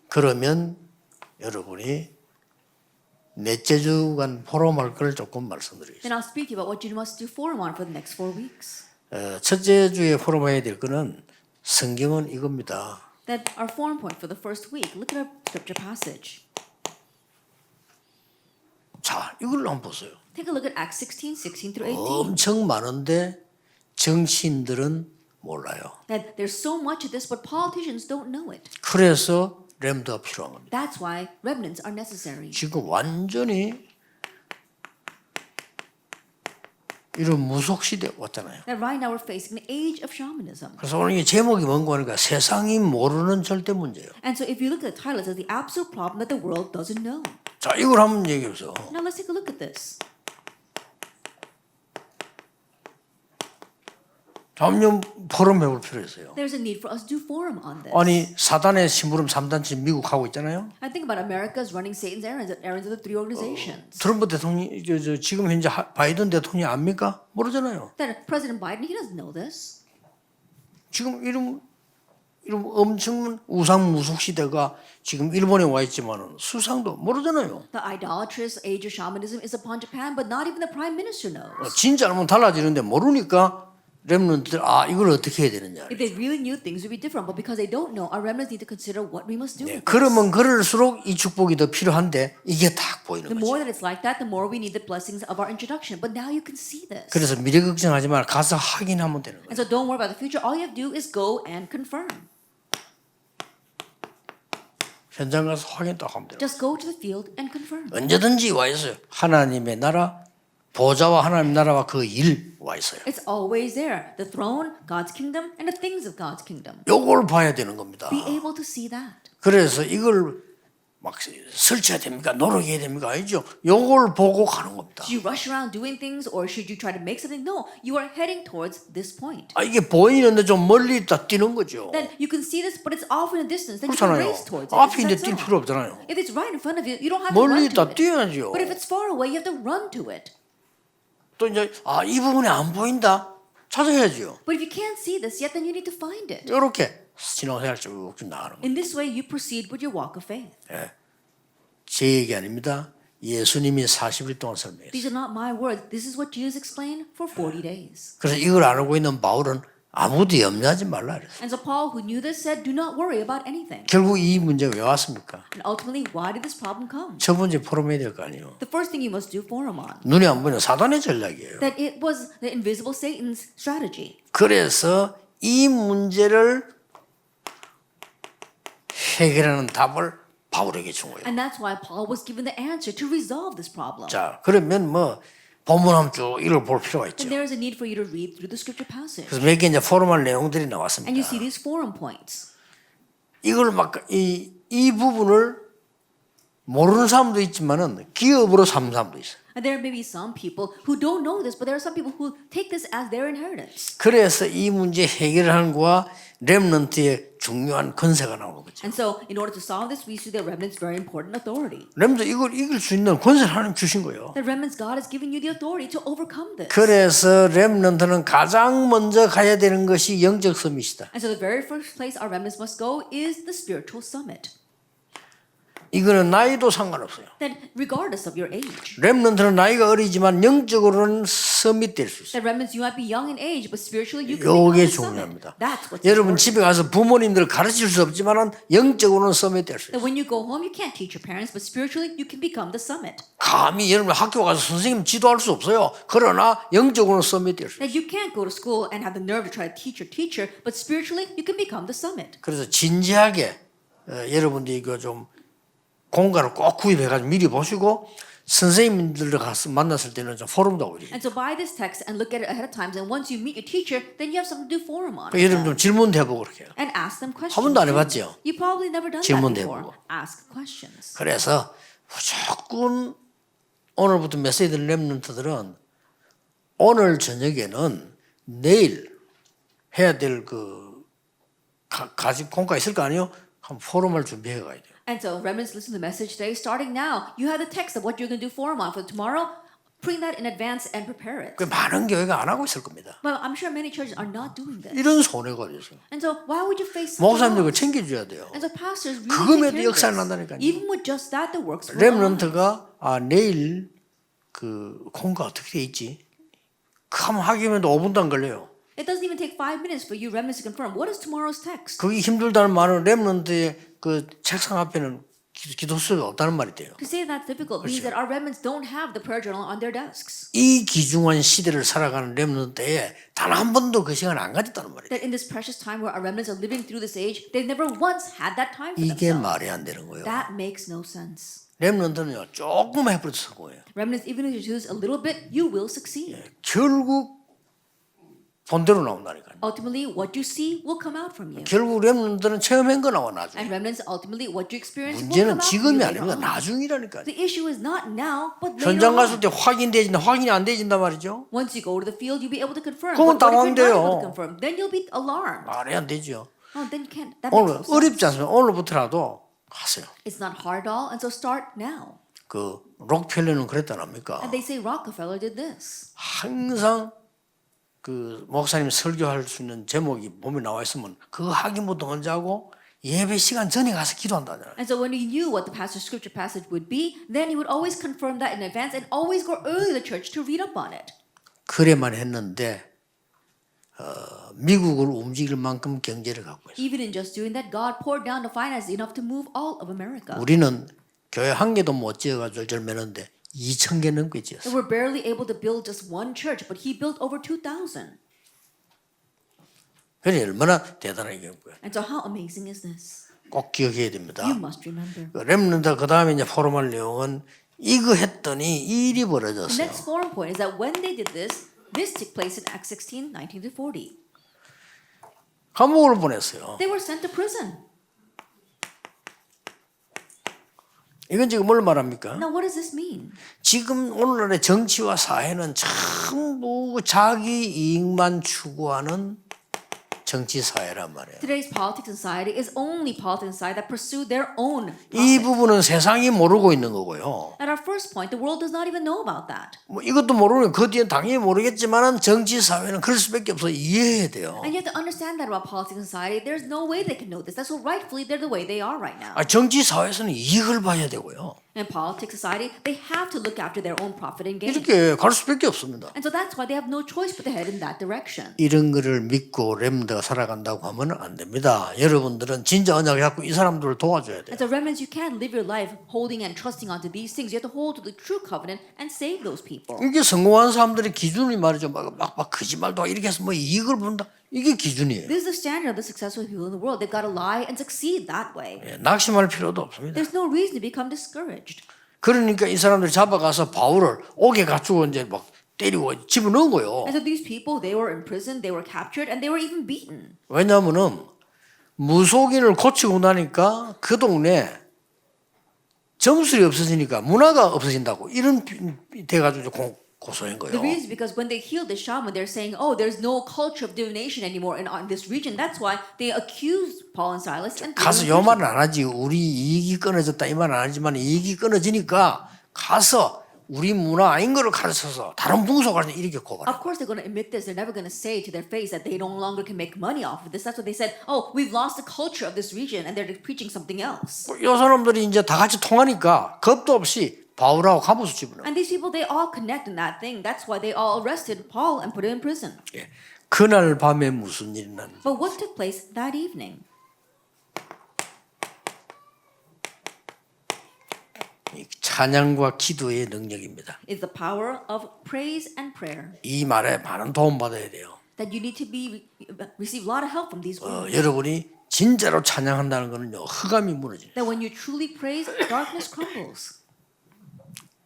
그러면 여러분이 넷째 주간 포럼할 걸 조금 Then 말씀드리겠습니다. I'll speak to you about what you must do forum on for the next 4 weeks. 첫째 주에 포럼해야 될 거는 성경은 이겁니다. That our forum point for the first week. Look at our scripture passage. 자, 이걸 한번 보세요. Take a look at Acts 16 through 18. 엄청 많은데 정치인들은 몰라요. That there's so much of this, but politicians don't know it. 그래서 렘드가 필요한 겁니다. That's why remnants are necessary. 지금 완전히 이런 무속 시대 왔잖아요. That right now we're facing an age of shamanism. 그래서 오늘 이 제목이 뭔가 하니까 세상이 모르는 절대 문제예요. And so if you look at the title, it says the absolute problem that the world doesn't know. 자, 이걸 한번 얘기해 보세요. Now let's take a look at this. 한번 포럼 해볼 필요 있어요. There's a need for us to do forum on this. 아니 사단의 심부름 3단체 미국 하고 있잖아요. I think about America's running Satan's errands of the three organizations. 트럼프 대통령이 지금 현재 바이든 대통령이 압니까? 모르잖아요. That President Biden, he doesn't know this. 지금 이런 엄청 우상 무속 시대가 지금 일본에 와 있지만은 수상도 모르잖아요. The idolatrous age of shamanism is upon Japan, but not even the prime minister knows. 진짜 알면 달라지는데 모르니까 렘넌트들 이걸 어떻게 해야 되느냐. If they really knew, things would be different. But because they don't know, our remnants need to consider what we must do. 네, with this. 그러면 그럴수록 이 축복이 더 필요한데 이게 딱 보이는 The more 거죠. that it's like that, the more we need the blessings of our introduction. But now you can see this. 그래서 미래 걱정하지 말 가서 확인하면 되는 거예요. And so don't worry about the future. All you have to do is go and confirm. 현장 가서 확인 딱 하면 돼요. Just go to the field and confirm. 언제든지 와 있어요. 하나님의 나라, 보좌와 하나님 나라와 그 일 와 있어요. It's always there. The throne, God's kingdom, and the things of God's kingdom. 요걸 봐야 되는 겁니다. Be able to see that. 그래서 이걸 막 설치해야 됩니까? 노력해야 됩니까? 아니죠. 요걸 보고 가는 겁니다. Should you rush around doing things or should you try to make something? No, you are heading towards this point. 이게 보이는데 좀 멀리 있다 뛰는 거죠. Then you can see this, but it's off in a distance. Then you can 그렇잖아요. race towards it. 앞에 있는데 It's 뛸 off. 필요 없잖아요. If it's right in front of you, you don't have to 멀리 run to 있다 it. 뛰어야죠. But if it's far away, you have to run to it. 또 이제 이 부분이 안 보인다 찾아야죠. But if you can't see this yet, then you need to find it. 이렇게 신앙생활 쭉쭉 나가는 거예요. In this way, you proceed with your walk of faith. 제 얘기 아닙니다. 예수님이 40일 동안 설명했어요. These are not my words. This is what Jesus explained for 40 days. 그래서 이걸 알고 있는 바울은 아무도 염려하지 말라 그랬어요. And so Paul, who knew this, said, do not worry about anything. 결국 이 문제가 왜 왔습니까? And ultimately, why did this problem come? 첫 번째 포럼해야 될 거 아니에요. The first thing you must do forum on. 눈에 안 보이는 사단의 전략이에요. That it was the invisible Satan's strategy. 그래서 이 문제를 해결하는 답을 바울에게 준 거예요. And that's why Paul was given the answer to resolve this problem. 자, 그러면 뭐 본문함 쭉 이걸 볼 필요가 있죠. And there is a need for you to read through the scripture passage. 그래서 몇 개 이제 포럼할 내용들이 And you 나왔습니다. see these forum points. 이걸 막 이 부분을 모르는 사람도 있지만은 기업으로 삼는 사람도 있어요. And there may be some people who don't know this, but there are some people who take this as their inheritance. 그래서 이 문제 해결하는 거와 렘넌트의 중요한 권세가 나오는 거죠. And so, in order to solve this, we see that remnant's very important authority. 렘넌트 이걸 이길 수 있는 권세를 하나님 주신 거예요. That remnants, God has given you the authority to overcome this. 그래서 렘넌트는 가장 먼저 가야 되는 것이 영적 서밋이다. And so, the very first place our remnants must go is the spiritual summit. 이거는 나이도 상관없어요. Then, regardless of your age, 렘넌트는 나이가 어리지만 영적으로는 서밋 될 수 있어요. that remnants you might be young in age, but spiritually you can become 이게 the summit. 중요합니다. That's what's 여러분 important. 집에 가서 부모님들 가르칠 수 없지만은 영적으로는 서밋 될 수 있어요. That when you go home, you can't teach your parents, but spiritually you can become the summit. 감히 여러분 학교 가서 선생님 지도할 수 없어요. 그러나 영적으로는 서밋 될 수 있어요. That you can't go to school and have the nerve to try to teach your teacher, but spiritually you can become the summit. 그래서 진지하게 여러분들이 이거 좀 공간을 꼭 구입해가지고 미리 보시고 선생님들을 가서 만났을 때는 좀 포럼도 하고 이래요. And so buy this text and look at it ahead of time. And once you meet your teacher, then you have something to do forum on. 여러분 좀 질문도 해보고 그렇게 해요. And ask them questions. 한 번도 안 해봤죠? You probably never done that 질문도 before. 해보고. Ask questions. 그래서 무조건 오늘부터 메시지 들 렘넌트들은 오늘 저녁에는 내일 해야 될 그 가집 공과 있을 거 아니에요? 한 포럼을 준비해 가야 돼요. And so remnants, listen to the message today. Starting now, you have the text of what you're going to do forum on for tomorrow. Bring that in advance and prepare it. 그 많은 교회가 안 하고 있을 겁니다. But I'm sure many churches are not doing this. 이런 손해가 어디서? And so why would you face 목사님들 그 loss? 챙겨줘야 돼요. And so pastors really 그거에도 take care of 역사를 this. 난다니까요. Even with just that, the works will arise. 렘넌트가 내일 그 공과 어떻게 돼 있지? 그럼 하기면 5분도 안 걸려요. It doesn't even take 5 minutes for you remnants to confirm what is tomorrow's text. 그게 힘들다는 말은 렘넌트의 그 책상 앞에는 기도수가 없다는 말이 돼요. To say that's difficult means that our remnants don't have the prayer journal on their desks. 이 귀중한 시대를 살아가는 렘넌트에 단 한 번도 그 시간을 안 가졌다는 말이에요. That in this precious time where our remnants are living through this age, they've never once had that time for 이게 themselves. 말이 안 되는 거예요. That makes no sense. 렘넌트는요 조금 해버려도 성공해요. Remnants, even if you choose a little bit, you will succeed. 결국 본대로 나온다니까요. Ultimately, what you see will come out from you. 결국 렘넌트는 체험한 거 나와 나중에. And remnants, ultimately, what you experience will 문제는 come out from you 지금이 later 아닙니다. on. 나중이라니까요. The issue is not now, but later 현장 갔을 on. 때 확인되진다, 확인이 안 되진단 말이죠. Once you go to the field, you'll be able to confirm. 그건 But what if you're not 당황돼요. able to confirm? Then you'll be alarmed. 말이 안 되죠. Oh, then you can't. That 오늘 makes no 어렵지 sense. 않습니까? 오늘부터라도 하세요. It's not hard at all, and so start now. 그 록펠러는 그랬단 합니까? And they say Rockefeller did this. 항상 그 목사님 설교할 수 있는 제목이 몸에 나와 있으면 그거 확인부터 먼저 하고 예배 시간 전에 가서 기도한다잖아요. And so when he knew what the pastor's scripture passage would be, then he would always confirm that in advance and always go early to the church to read up on it. 그래만 했는데 미국을 움직일 만큼 경제를 갖고 있어요. Even in just doing that, God poured down the finances enough to move all of America. 우리는 교회 한 개도 못 지어가지고 절매는데 2,000개 넘게 지었어요. And we're barely able to build just one church, but he built over 2,000. 그래 얼마나 대단하게 경고요. And so how amazing is this? 꼭 기억해야 됩니다. You must remember. 렘넌트 그 다음에 이제 포럼할 내용은 이거 했더니 일이 The 벌어졌어요. next forum point is that when they did this, this took place in Acts 16, 19 to 40. 감옥을 보냈어요. They were sent to prison. 이건 지금 뭘 말합니까? Now what does this mean? 지금 오늘날의 정치와 사회는 전부 자기 이익만 추구하는 정치 사회란 말이에요. Today's politics and society is only politics and society that pursue their own 이 profit. 부분은 세상이 모르고 있는 거고요. At our first point, the world does not even know about that. 뭐 이것도 모르는 그 뒤엔 당연히 모르겠지만은 정치 사회는 그럴 수밖에 없어 이해해야 돼요. And you have to understand that about politics and society. There's no way they can know this. That's so rightfully they're the way they are right now. 정치 사회에서는 이익을 봐야 되고요. In politics society, they have to look after their own profit and gain. 이렇게 갈 수밖에 없습니다. And so that's why they have no choice but to head in that direction. 이런 거를 믿고 렘드가 살아간다고 하면 안 됩니다. 여러분들은 진짜 언약을 갖고 이 사람들을 도와줘야 돼요. And so remnants, you can't live your life holding and trusting onto these things. You have to hold to the true covenant and save those people. 이게 성공한 사람들의 기준이 말이죠. 막 거짓말도 하고 이렇게 해서 뭐 이익을 본다. 이게 기준이에요. This is the standard of the successful people in the world. They've got to lie and succeed that way. 낙심할 필요도 없습니다. There's no reason to become discouraged. 그러니까 이 사람들이 잡아가서 바울을 옥에 갖추고 이제 막 때리고 집어넣은 거예요. And so these people, they were in prison, they were captured, and they were even beaten. 왜냐하면은 무속인을 고치고 나니까 그 동네 점술이 없어지니까 문화가 없어진다고 이런 돼가지고 고소한 거예요. The reason is because when they healed the shaman, they're saying, "Oh, there's no culture of divination anymore in this region." That's why they accused Paul and Silas. And 가서 요 말은 안 하지. 우리 이익이 끊어졌다 이 말은 안 하지만 이익이 끊어지니까 가서 우리 문화 아닌 거를 가르쳐서 다른 풍속을 이렇게 고발해. Of course, they're going to admit this. They're never going to say to their face that they no longer can make money off of this. That's what they said. Oh, we've lost the culture of this region, and they're preaching something else. 요 사람들이 이제 다 같이 통하니까 겁도 없이 바울하고 가부수 집어넣어. And these people, they all connect in that thing. That's why they all arrested Paul and put him in prison. 예. 그날 밤에 무슨 일이 났는지. But what took place that evening? 찬양과 기도의 능력입니다. Is the power of praise and prayer. 이 말에 많은 도움 받아야 돼요. That you need to receive a lot of help from these words. 여러분이 진짜로 찬양한다는 것은요 흑암이 무너져요. That when you truly praise, darkness crumbles.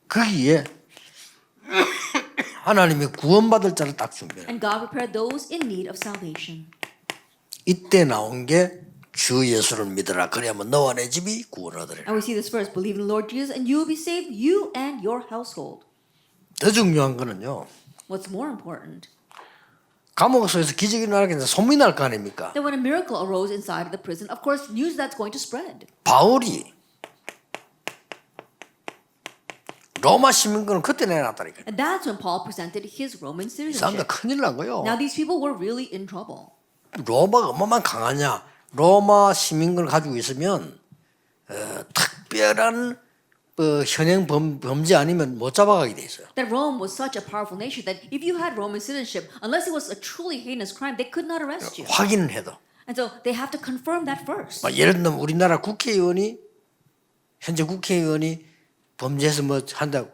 거기에 하나님이 구원받을 자를 딱 준비해요. And God prepared those in need of salvation. 이때 나온 게 주 예수를 믿어라. 그래야만 너와 내 집이 구원을 얻으리라. And we see this verse, believe in the Lord Jesus and you will be saved, you and your household. 더 중요한 거는요. What's more important? 감옥에서 기적이 일어나겠는데 소문이 날 거 아닙니까? That when a miracle arose inside of the prison, of course, news that's going to spread. 바울이 로마 시민권을 그때 내놨다니까요. And that's when Paul presented his Roman 이 사람들 citizenship. 큰일 난 거예요. Now these people were really in trouble. 로마가 얼마나 강하냐. 로마 시민권을 가지고 있으면 특별한 현행 범죄 아니면 못 잡아가게 돼 있어요. That Rome was such a powerful nation that if you had Roman citizenship, unless it was a truly heinous crime, they could not arrest you. 확인을 해도. And so they have to confirm that first. 예를 들면 우리나라 국회의원이 현재 국회의원이 범죄해서 뭐 한다고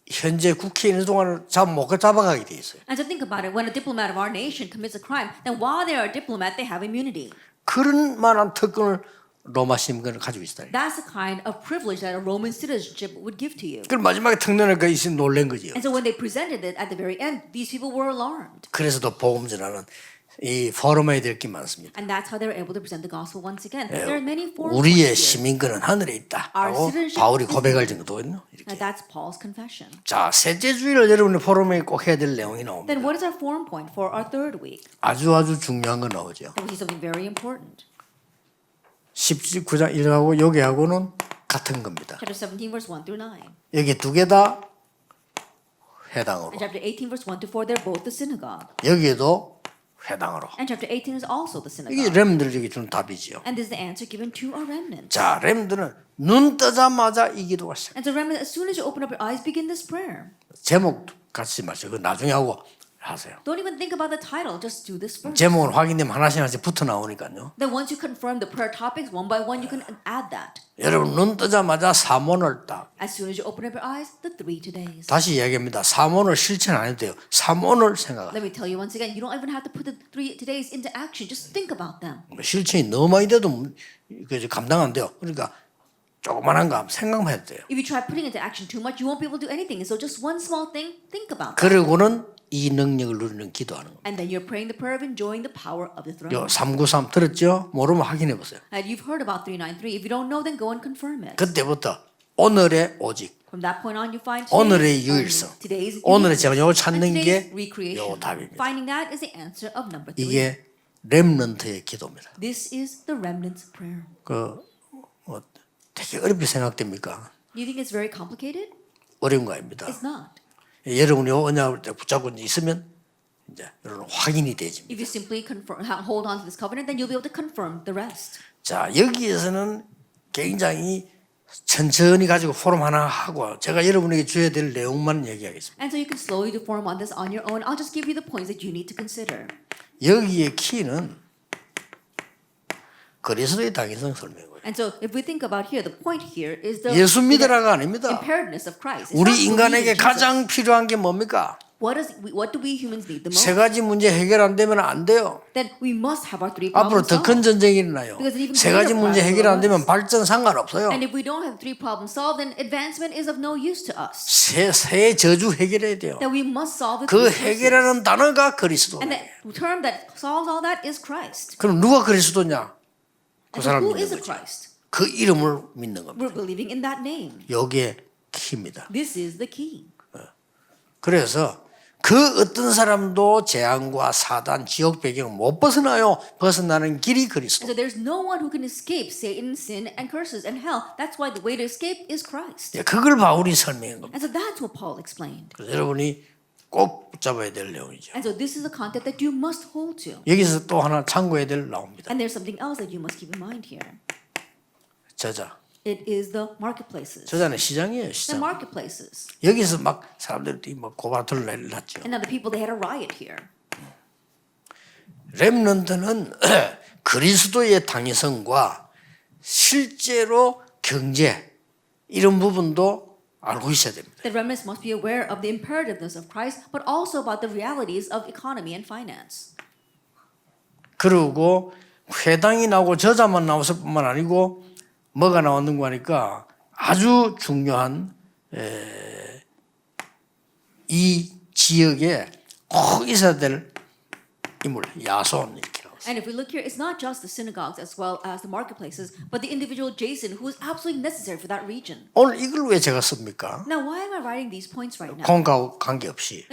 현재 국회의원 동안을 못 잡아가게 돼 있어요. And so think about it. When a diplomat of our nation commits a crime, then while they are a diplomat, they have immunity. 그런 만한 특권을 로마 시민권을 가지고 있다. That's the kind of privilege that a Roman citizenship would give to you. 그럼 마지막에 특권을 있으면 놀란 거지요. And so when they presented it at the very end, these people were alarmed. 그래서도 복음 전하는 이 포럼에 될 게 많습니다. And that's how they were able to present the gospel once again. There are many forms. 우리의 시민권은 하늘에 있다라고 바울이 고백할 정도거든요. And that's Paul's confession. 자, 셋째 주일을 여러분의 포럼에 꼭 해야 될 내용이 나옵니다. Then what is our forum point for our third week? 아주 중요한 거 나오죠. Then we see something very important. 19장 1하고 여기하고는 같은 겁니다. Chapter 17, verse 1 through 9. 여기 두 개 다 회당으로. And chapter 18, verse 1 to 4, they're both the synagogue. 여기에도 회당으로. And chapter 18 is also the 이게 synagogue. 렘들에게 주는 답이지요. And this is the answer given to our remnant. 자, 렘들은 눈 뜨자마자 이 기도가 시작. And so remnant, as soon as you open up your eyes, begin this prayer. 제목 같이 마셔. 그 나중에 하고 하세요. Don't even think about the title, just do this first. 제목은 확인되면 하나씩 붙어 나오니까요. Then once you confirm the prayer topics one by one, you can add that. 여러분 눈 뜨자마자 사문을 딱. As soon as you open up your eyes, the 3 todays. 다시 이야기합니다. 사문을 실천 안 해도 돼요. 사문을 생각하세요. Let me tell you once again, you don't even have to put the 3 todays into action. Just think about them. 실천이 너무 많이 돼도 감당 안 돼요. 그러니까 조그만한 거 생각만 해도 돼요. If you try putting into action too much, you won't be able to do anything. And so just one small thing, think about that. 그러고는 이 능력을 누리는 기도하는 겁니다. And then you're praying the prayer of enjoying the power of the throne. 요 393 들었죠? 모르면 확인해 보세요. And you've heard about 393. If you don't know, then go and confirm it. 그때부터 오늘의 오직, From that point on, you find 오늘의 today's 유일성, only, today's 오늘의 uniqueness, 제가 요 and 찾는 today's 게 recreation. 요 답입니다. Finding that is the answer of number 3. 이게 렘넌트의 기도입니다. This is the remnant's prayer. 되게 어렵게 생각됩니까? Do you think it's very complicated? 어려운 거 아닙니다. It's not. 여러분이 언약을 붙잡고 있으면 이제 여러분 확인이 되집니다. If you simply hold on to this covenant, then you'll be able to confirm the rest. 자, 여기에서는 굉장히 천천히 가지고 포럼 하나 하고 제가 여러분에게 줘야 될 내용만 얘기하겠습니다. And so you can slowly do form on this on your own. I'll just give you the points that you need to consider. 여기의 키는 그리스도의 당위성 설명이고요. And so if we think about here, the point here is the 예수 믿으라가 아닙니다. imperativeness of Christ. It's 우리 not believe in 인간에게 Jesus. 가장 필요한 게 뭡니까? What do we humans need the most? 세 가지 문제 해결 안 되면 안 돼요. Then we must have our three 앞으로 problems 더 큰 solved. 전쟁이 일어나요. Because even 세 가지 greater 문제 problems 해결 안 되면 arise. 발전 상관없어요. And if we don't have three problems solved, then advancement is of no use to us. 새 저주 해결해야 돼요. That we must solve the 그 three curses. 해결하는 단어가 그리스도. And that term that solves all that is Christ. 그럼 누가 그리스도냐? 그 And so 사람 who 믿는 is the 거죠. Christ? 그 이름을 믿는 겁니다. We're believing in that name. 요게 키입니다. This is the key. 그래서 그 어떤 사람도 재앙과 사단, 지옥 배경 못 벗어나요. 벗어나는 길이 그리스도. And so there's no one who can escape Satan, sin, and curses and hell. That's why the way to escape is Christ. 예, 그걸 바울이 설명한 겁니다. And so that's what Paul explained. 그래서 여러분이 꼭 붙잡아야 될 내용이죠. And so this is a concept that you must hold to. 여기서 또 하나 참고해야 될 나옵니다. And there's something else that you must keep in mind here. 저자. It is the marketplaces. 저자는 시장이에요. The 시장. marketplaces. 여기서 막 사람들이 막 고바를 날렸죠. And now the people, they had a riot here. 렘넌트는 그리스도의 당위성과 실제로 경제 이런 부분도 알고 있어야 됩니다. The remnants must be aware of the imperativeness of Christ, but also about the realities of economy and finance. 그리고 회당이 나오고 저자만 나왔을 뿐만 아니고 뭐가 나왔는가 하니까 아주 중요한 이 지역에 꼭 있어야 될 인물 야손 이렇게 나왔어요. And if we look here, it's not just the synagogues as well as the marketplaces, but the individual Jason who is absolutely necessary for that region. 오늘 이걸 왜 제가 씁니까? Now, why am I writing these points right now? 공과 관계없이.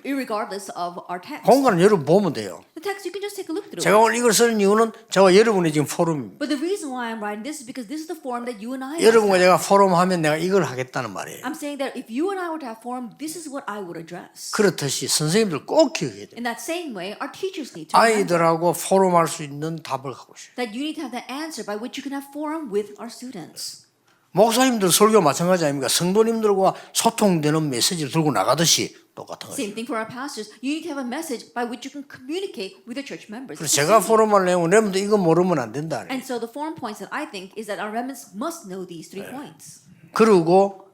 Irregardless of our text. 공과는 여러분 보면 돼요. The text, you can just take a look through 제가 it. 오늘 이걸 쓰는 이유는 저와 여러분의 지금 포럼입니다. But the reason why I'm writing this is because this is the forum that you and I 여러분과 must 제가 have. 포럼 하면 내가 이걸 하겠다는 말이에요. I'm saying that if you and I were to have forum, this is what I would address. 그렇듯이 선생님들 꼭 기억해야 돼요. In that same way, our teachers need to remember 아이들하고 포럼할 수 있는 답을 갖고 있어요. that you need to have the answer by which you can have forum with our students. 목사님들 설교 마찬가지 아닙니까? 성도님들과 소통되는 메시지를 들고 나가듯이 똑같은 거죠. Same thing for our pastors. You need to have a message by which you can communicate with your church members. 그래서 It's the 제가 same. 포럼할 내용은 여러분들 이거 모르면 안 된다. And so the forum points that I think is that our remnants must know these three points. 그리고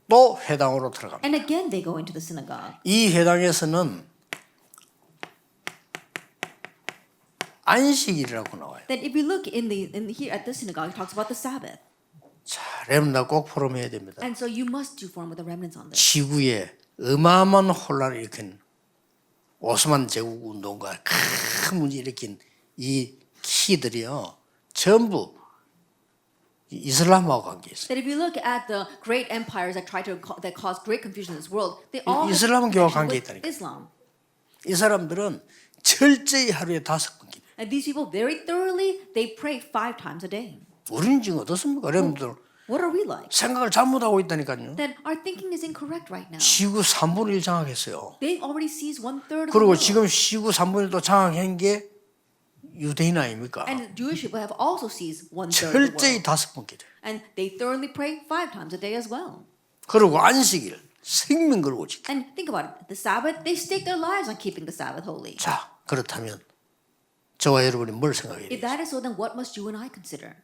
또 회당으로 들어갑니다. And again, they go into the synagogue. 이 회당에서는 안식일이라고 나와요. Then if you look in here at the synagogue, it talks about the Sabbath. 자, 렘나 꼭 포럼해야 됩니다. And so you must do forum with the remnants on this. 지구에 어마어마한 혼란을 일으킨 오스만 제국 운동과 큰 문제 일으킨 이 키들이요 전부 이슬람하고 관계 있어요. That if you look at the great empires that that cause great confusion in this world, they all have 이슬람교와 connection 관계 with 있다니까. Islam. 이 사람들은 철저히 하루에 5번 기도해요. And these people very thoroughly they pray 5 times a day. 우리는 지금 어떻습니까? 여러분들 What are we like? 생각을 잘못하고 있다니까요. Then our thinking is incorrect right now. 지구 3분의 1 장악했어요. They've already seized 1/3 of the 그리고 world. 지금 지구 3분의 1도 장악한 게 유대인 아닙니까? And Jewish people have also seized 1/3 of the 철저히 world. 5번 기도해요. And they thoroughly pray 5 times a day as well. 그리고 안식일 생명 걸고 지켜. And think about it. The Sabbath, they stake their lives on keeping the Sabbath holy. 자, 그렇다면 저와 여러분이 뭘 생각해야 If 돼요? that is so, then what must you and I consider?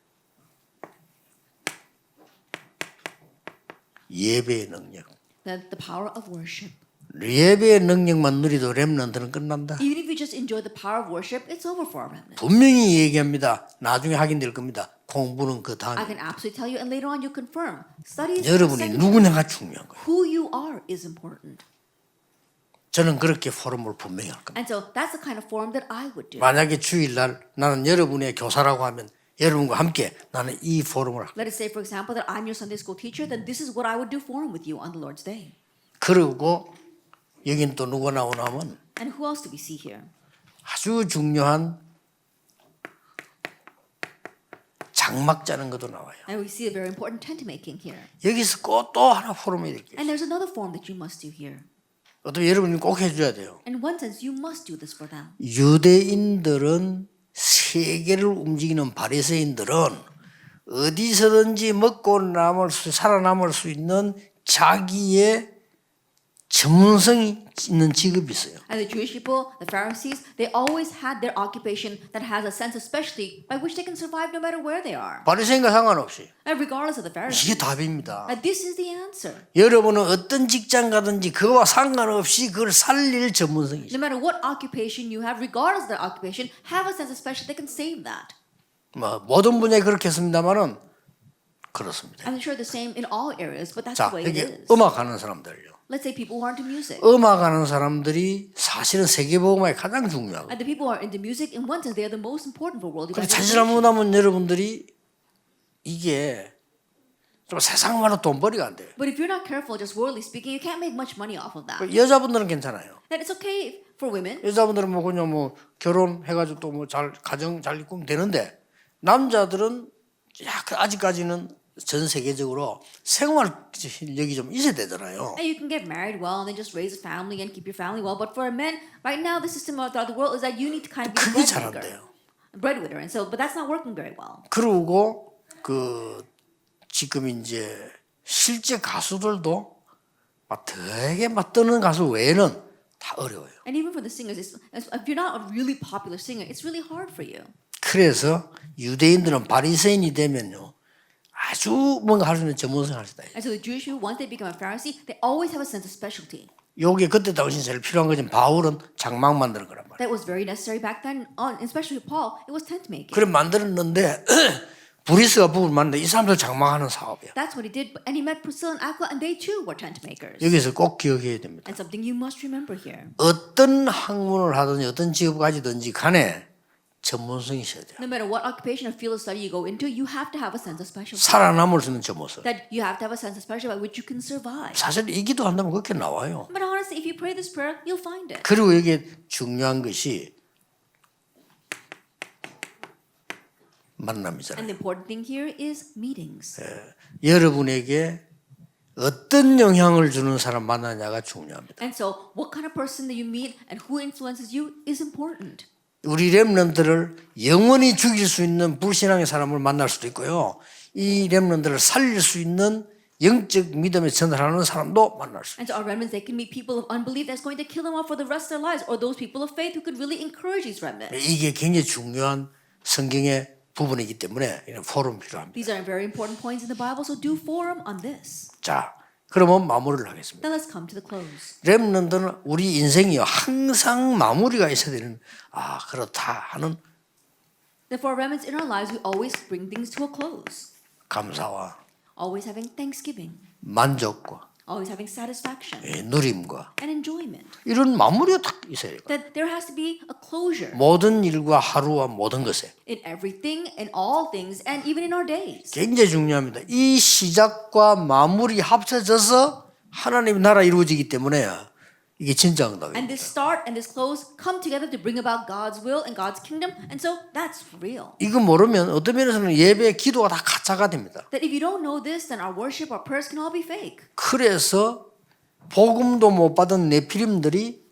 예배의 능력. The power of worship. 예배의 능력만 누리도 렘넌트는 끝난다. Even if you just enjoy the power of worship, it's over for our remnant. 분명히 얘기합니다. 나중에 확인될 겁니다. 공부는 그 I 다음에. can absolutely tell you, and later on you confirm. Studies. 여러분이 누구냐가 중요한 거예요. Who you are is important. 저는 그렇게 포럼을 분명히 할 겁니다. And so that's the kind of forum that I would do. 만약에 주일날 나는 여러분의 교사라고 하면 여러분과 함께 나는 이 포럼을 할 거예요. Let us say, for example, that I'm your Sunday school teacher, then this is what I would do forum with you on the Lord's Day. 그리고 여긴 또 누가 나오냐면 And who else do we see here? 아주 중요한 장막 짜는 것도 나와요. And we see a very important tent making here. 여기서 꼭 또 하나 포럼이 될게요. And there's another forum that you must do here. 어떤 여러분이 꼭 해줘야 돼요. In one sense, you must do this for them. 유대인들은 세계를 움직이는 바리새인들은 어디서든지 먹고 살아남을 수 있는 자기의 전문성이 있는 직업이 있어요. And the Jewish people, the Pharisees, they always had their occupation that has a sense of specialty by which they can survive no matter where they are. 바리새인과 상관없이 And regardless of the Pharisees. 이게 답입니다. This is the answer. answer. 여러분은 어떤 직장 가든지 그거와 상관없이 그걸 살릴 전문성이죠. No matter what occupation you have, regardless of the occupation, have a sense of special that can save that. 뭐 모든 분야에 그렇겠습니다만은 그렇습니다. I'm sure the same in all areas, but that's 자, the way it 여기 is. 음악하는 사람들요. Let's say people who aren't into music. 음악하는 사람들이 사실은 세계복음화에 가장 중요하고. And the people who are into music, in one sense, they are the most important for world 그리고 evangelization. 자칫하면 여러분들이 이게 좀 세상말로 돈벌이가 안 돼요. But if you're not careful, just worldly speaking, you can't make much money off of that. 여자분들은 괜찮아요. Then it's okay for women. 여자분들은 뭐 그냥 뭐 결혼해가지고 또 뭐 잘 가정 잘 이끌면 되는데 남자들은 약간 아직까지는 전 세계적으로 생활 실력이 좀 있어야 되잖아요. And you can get married well and then just raise a family and keep your family well. But for men, right now, the system throughout the world is that you need to kind of be 그게 the 잘 안 breadwinner. 돼요. Breadwinner. And so, but that's not working very well. 그리고 그 지금 이제 실제 가수들도 막 되게 막 뜨는 가수 외에는 다 어려워요. And even for the singers, if you're not a really popular singer, it's really hard for you. 그래서 유대인들은 바리새인이 되면요 아주 뭔가 할 수 있는 전문성 할 수 있다. And so the Jewish people, once they become a Pharisee, they always have a sense of specialty. 요게 그때 당시 제일 필요한 거지. 바울은 장막 만드는 거란 말이에요. That was very necessary back then. Especially Paul, it was tent making. 그래 만들었는데 브리스가 부부를 만났는데 이 사람들 장막하는 사업이야. That's what he did. And he met Priscilla and Aquila, and they too were tent makers. 여기서 꼭 기억해야 됩니다. And something you must remember here. 어떤 학문을 하든지 어떤 직업 가지든지 간에 전문성이 있어야 돼요. No matter what occupation or field of study you go into, you have to have a sense of specialty. 살아남을 수 있는 전문성. That you have to have a sense of specialty by which you can survive. 사실 이 기도한다면 그렇게 나와요. But honestly, if you pray this prayer, you'll find it. 그리고 이게 중요한 것이 만남이잖아요. And the important thing here is meetings. 여러분에게 어떤 영향을 주는 사람 만나냐가 중요합니다. And so, what kind of person that you meet and who influences you is important. 우리 렘넌트를 영원히 죽일 수 있는 불신앙의 사람을 만날 수도 있고요. 이 렘넌트를 살릴 수 있는 영적 믿음의 전달하는 사람도 만날 수 있어요. And so our remnants, they can meet people of unbelief that's going to kill them off for the rest of their lives, or those people of faith who could really encourage these remnants. 이게 굉장히 중요한 성경의 부분이기 때문에 이런 포럼 필요합니다. These are very important points in the Bible, so do forum on this. 자, 그러면 마무리를 하겠습니다. Now let's come to the close. 렘넌트는 우리 인생이요 항상 마무리가 있어야 되는 그렇다 하는 Therefore, remnants in our lives, we always bring things to a close. 감사와 Always having thanksgiving, 만족과 always having satisfaction 누림과 and enjoyment. 이런 마무리가 딱 있어야 돼요. That there has to be a closure 모든 일과 하루와 모든 것에 in everything, in all things, and even in our days. 굉장히 중요합니다. 이 시작과 마무리 합쳐져서 하나님의 나라 이루어지기 때문에 이게 진짜 And 응답입니다. this start and this close come together to bring about God's will and God's kingdom, and so that's real. 이거 모르면 어떤 면에서는 예배, 기도가 다 가짜가 됩니다. That if you don't know this, then our worship, our prayers can all be fake. 그래서 복음도 못 받은 네피림들이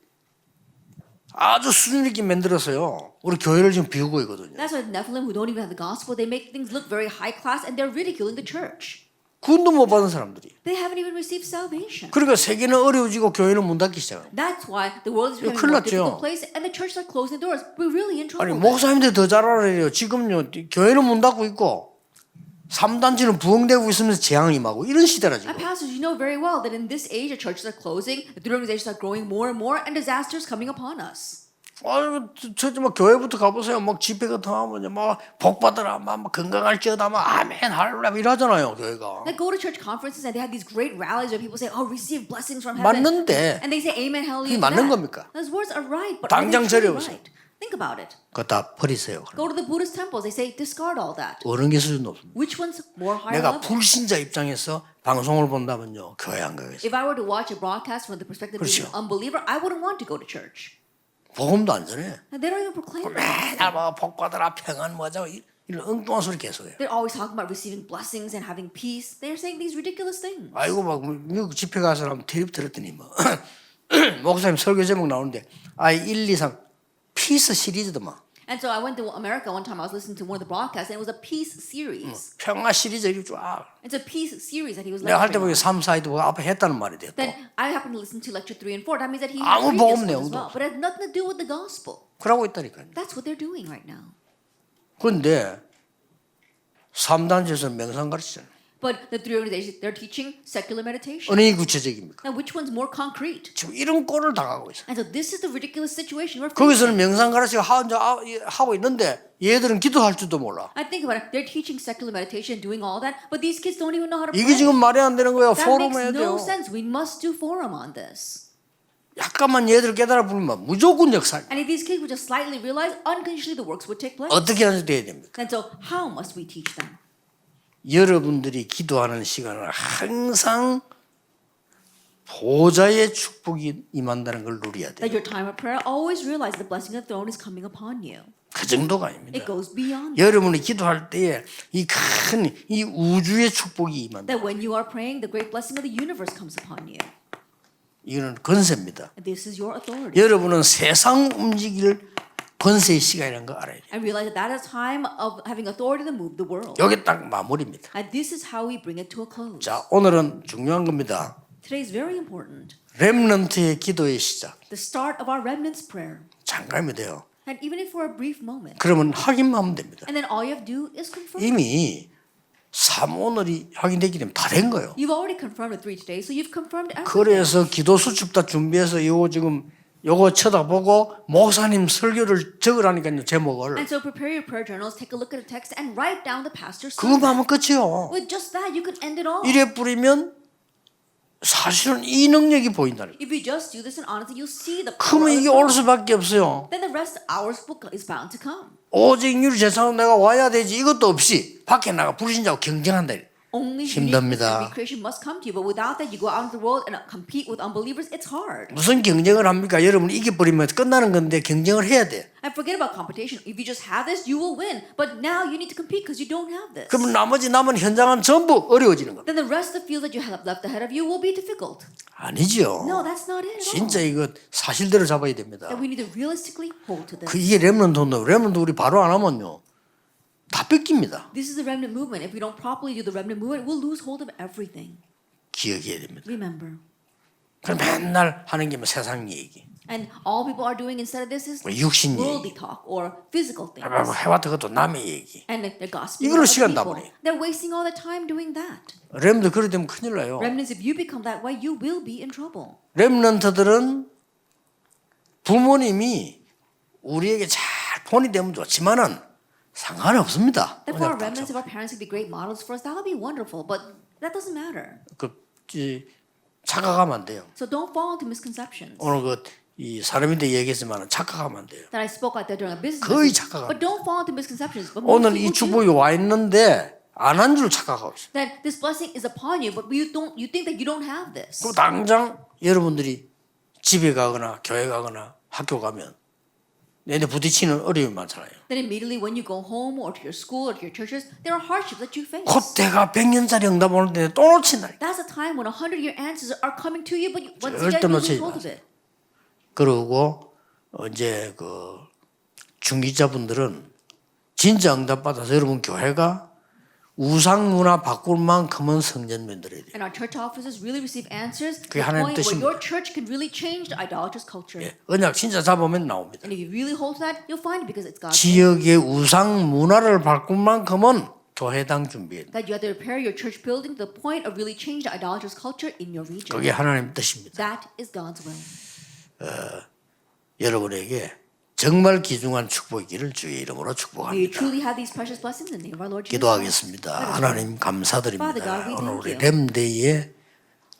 아주 수준 있게 만들었어요. 우리 교회를 지금 비우고 있거든요. That's why the Nephilim, who don't even have the gospel, they make things look very high class, and they're ridiculing the church. 구원도 못 받은 사람들이. They haven't even received salvation. 그러니까 세계는 어려워지고 교회는 문 닫기 시작합니다. That's why the world is becoming 큰일 a more 났죠. difficult place, and the churches are closing the doors. We're really in 아니 trouble. 목사님들 더 잘 알아요. 지금요 교회는 문 닫고 있고 3단체는 부흥되고 있으면서 재앙이 임하고 이런 시대라 지금. And pastors, you know very well that in this age, the churches are closing, the organizations are growing more and more, and disasters coming upon us. 아유, 막 교회부터 가보세요. 막 집회 같은 거 하면 막 복 받으라, 막 건강할지어다, 막 아멘 할렐루야 이러잖아요 교회가. They go to church conferences and they have these great rallies where people say, "Oh, receive blessings from heaven." 맞는데 And they say, "Amen, 그게 hallelujah." 맞는 to that. 겁니까? Those words are right, but 당장 are they truly 저려보세요. right? Think about it. 그거 다 버리세요. Go to the Buddhist temples. They say, discard all that. 어느 게 수준 높습니다. Which one's more higher 내가 level? 불신자 입장에서 방송을 본다면요 교회 안 가겠어요. If I were to watch a broadcast from the perspective of 그렇죠. an unbeliever, I wouldn't want to go to church. 복음도 안 전해. And they don't even proclaim it. 맨날 복 받으라, 평안 뭐죠 이런 엉뚱한 소리 계속해요. They're always talking about receiving blessings and having peace. They're saying these ridiculous things. 아이고 막 미국 집회 가서 사람 대립 들었더니 뭐 목사님 설교 제목 나오는데 1, 2, 3 피스 시리즈더만. And so I went to America one time. I was listening to one of the broadcasts, and it was a peace series. 평화 시리즈 이렇게 쫙. It's a peace series that he was 내가 할 때 보기 lecturing 3, on. 4, 2 앞에 했다는 말이 돼요. 또. Then I happened to listen to lecture 3 and 4. That means that he 아무 had 복음 previous ones as 내용도 well. But it has nothing to do with the gospel. 그러고 있다니까요. That's what they're doing right now. 그런데 3단체에서 명상 가르치잖아요. But the three organizations, they're teaching secular meditation. 어느 게 구체적입니까? Now, which one's more concrete? 지금 이런 꼴을 당하고 있어요. And so this is the ridiculous situation we're 거기서는 facing. 명상 가르치고 하고 있는데 얘들은 기도할 줄도 몰라. I think about it. They're teaching secular meditation, doing all that, but these kids don't even know how to 이게 pray. 지금 말이 안 되는 거야. That 포럼 makes 해야 돼요. no sense. We must do forum on this. 약간만 얘들 깨달아 부르면 무조건 역사. And if these kids would just slightly realize, unconsciously the works would take place. 어떻게 하는지 돼야 됩니까? And so, how must we teach them? 여러분들이 기도하는 시간은 항상 보좌의 축복이 임한다는 걸 누려야 돼요. That your time of prayer, always realize the blessing of the throne is coming upon you. 그 정도가 아닙니다. It goes beyond that. 여러분이 기도할 때에 이 큰 이 우주의 축복이 임한다. That when you are praying, the great blessing of the universe comes upon you. 이거는 권세입니다. This is your authority. 여러분은 세상 움직일 권세의 시간이라는 거 알아야 돼요. And realize that that is time of having authority to move the world. 여기 딱 마무리입니다. And this is how we bring it to a close. 자, 오늘은 중요한 겁니다. Today is very important. 렘넌트의 기도의 시작. The start of our remnant's prayer. 잠깐이면 돼요. And even if for a brief moment. 그러면 확인만 하면 됩니다. And then all you have to do is confirm. 이미 3오늘이 확인되기 때문에 다 된 거예요. You've already confirmed the 3 today, so you've confirmed everything. 그래서 기도 수첩 다 준비해서 요거 쳐다보고 목사님 설교를 적으라니까요, 제목을. And so prepare your prayer journals, take a look at the text, and write down the pastor's 그거만 하면 sermon. 끝이요. With just that, you can end it all. 이래 뿌리면 사실은 이 능력이 보인다는 거예요. If you just do this in honesty, you'll see the power 그러면 of 이게 the 올 throne. 수밖에 없어요. Then the rest hours is bound to come. 오직 유리 재산으로 내가 와야 되지 이것도 없이 밖에 나가 불신자하고 경쟁한다. Only 힘듭니다. uniqueness and recreation must come to you, but without that, you go out into the world and compete with unbelievers. It's hard. 무슨 경쟁을 합니까? 여러분이 이겨버리면 끝나는 건데 경쟁을 해야 돼. And forget about competition. If you just have this, you will win. But now you need to compete because you don't have this. 그러면 나머지 남은 현장은 전부 어려워지는 겁니다. Then the rest of the field that you have left ahead of you will be difficult. 아니죠. No, that's not it at all. 진짜 이거 사실대로 잡아야 됩니다. That we need to realistically hold to this. 이게 렘넌트 우리 바로 안 하면요 다 뺏깁니다. This is the remnant movement. If we don't properly do the remnant movement, we'll lose hold of everything. 기억해야 됩니다. Remember. 그럼 맨날 하는 게 뭐 세상 얘기. And all people are doing instead of this is 육신 worldly 얘기. talk or physical things. 해왔던 것도 남의 얘기. And they're gossiping 이걸로 about 시간 other 다 people. 보내. They're wasting all their time doing that. 렘들 그래 되면 큰일 나요. Remnants, if you become that way, you will be in trouble. 렘넌트들은 부모님이 우리에게 잘 본이 되면 좋지만은 상관없습니다. Therefore, remnants of our parents could be great models for us. That would be wonderful, but that doesn't matter. 착각하면 안 돼요. So don't fall into misconceptions. 오늘 이 사람인데 얘기했지만 착각하면 안 돼요. That I spoke out there during a business 거의 meeting. 착각합니다. But don't fall into misconceptions. But 오늘 most 이 people 축복이 do. 와 있는데 안 한 줄 착각하고 있어요. That this blessing is upon you, but you think that you don't have this. 그럼 당장 여러분들이 집에 가거나 교회 가거나 학교 가면 내내 부딪히는 어려움이 많잖아요. Then immediately when you go home or to your school or to your churches, there are hardships that you face. 그때가 100년짜리 응답 오는데 또 놓친다. That's a time when 100-year answers are coming to you, but once 절대 again you 놓치지 lose hold of it. 그러고 이제 중기자분들은 진짜 응답 받아서 여러분 교회가 우상 문화 바꿀 만큼은 성전 만들어야 돼요. And our church offices really receive answers to 그게 the 하나님 point where 뜻입니다. your church can really change the idolatrous culture. 예, 언약 진짜 잡으면 나옵니다. And if you really hold to that, you'll find it because it's God's will. 지역의 우상 문화를 바꿀 만큼은 교회당 준비해야 돼요. That you have to repair your church building to the point of really change the idolatrous culture in your region. 그게 하나님 뜻입니다. That is God's will. 여러분에게 정말 귀중한 축복이기를 주의 이름으로 May you 축복합니다. truly have these precious blessings in the name of our Lord Jesus Christ. 기도하겠습니다. 하나님 Father 감사드립니다. God, we 오늘 thank 우리 you. 렘데이에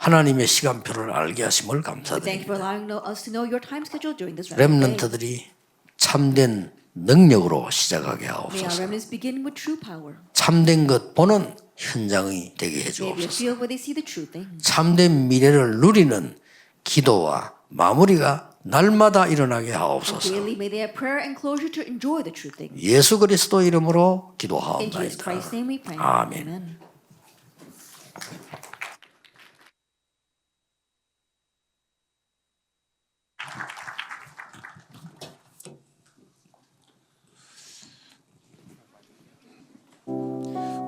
하나님의 시간표를 알게 하심을 We thank you 감사드립니다. for allowing us to know your time schedule during this remnant day. 렘넌트들이 참된 능력으로 시작하게 May our 하옵소서. remnants begin with true power. 참된 것 보는 현장이 되게 May it be a 해주옵소서. field where they see the true things. 참된 미래를 누리는 기도와 마무리가 날마다 일어나게 하옵소서. Daily may they have prayer and closure to enjoy the true things. 예수 그리스도 이름으로 In Jesus 기도하옵나이다. Christ's name we pray. 아멘. Amen.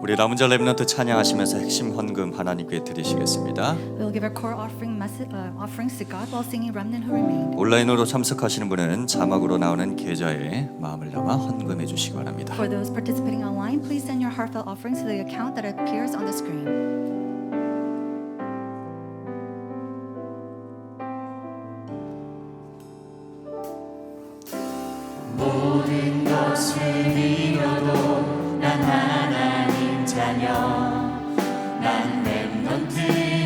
우리 남은자 렘넌트 찬양하시면서 핵심 헌금 하나님께 드리시겠습니다. We'll give our core offerings to God while singing Remnant Who Remain. 온라인으로 참석하시는 분은 자막으로 나오는 계좌에 마음을 담아 헌금해 주시기 바랍니다. For those participating online, please send your heartfelt offerings to the account that appears on the screen. 모든 것을 잃어도 난 하나님 자녀 난 렘넌트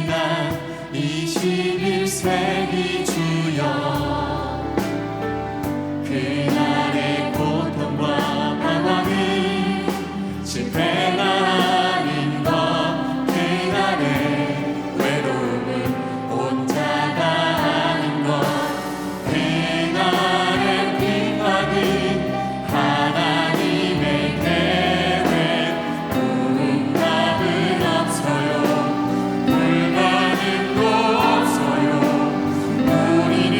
난 21세기 주여 그날의 고통과 방황은 실패가 아닌 것 그날의 외로움은 혼자가 아닌 것 그날의 핍박은 하나님의 계획 응답은 없어요 불가능도 없어요 우리는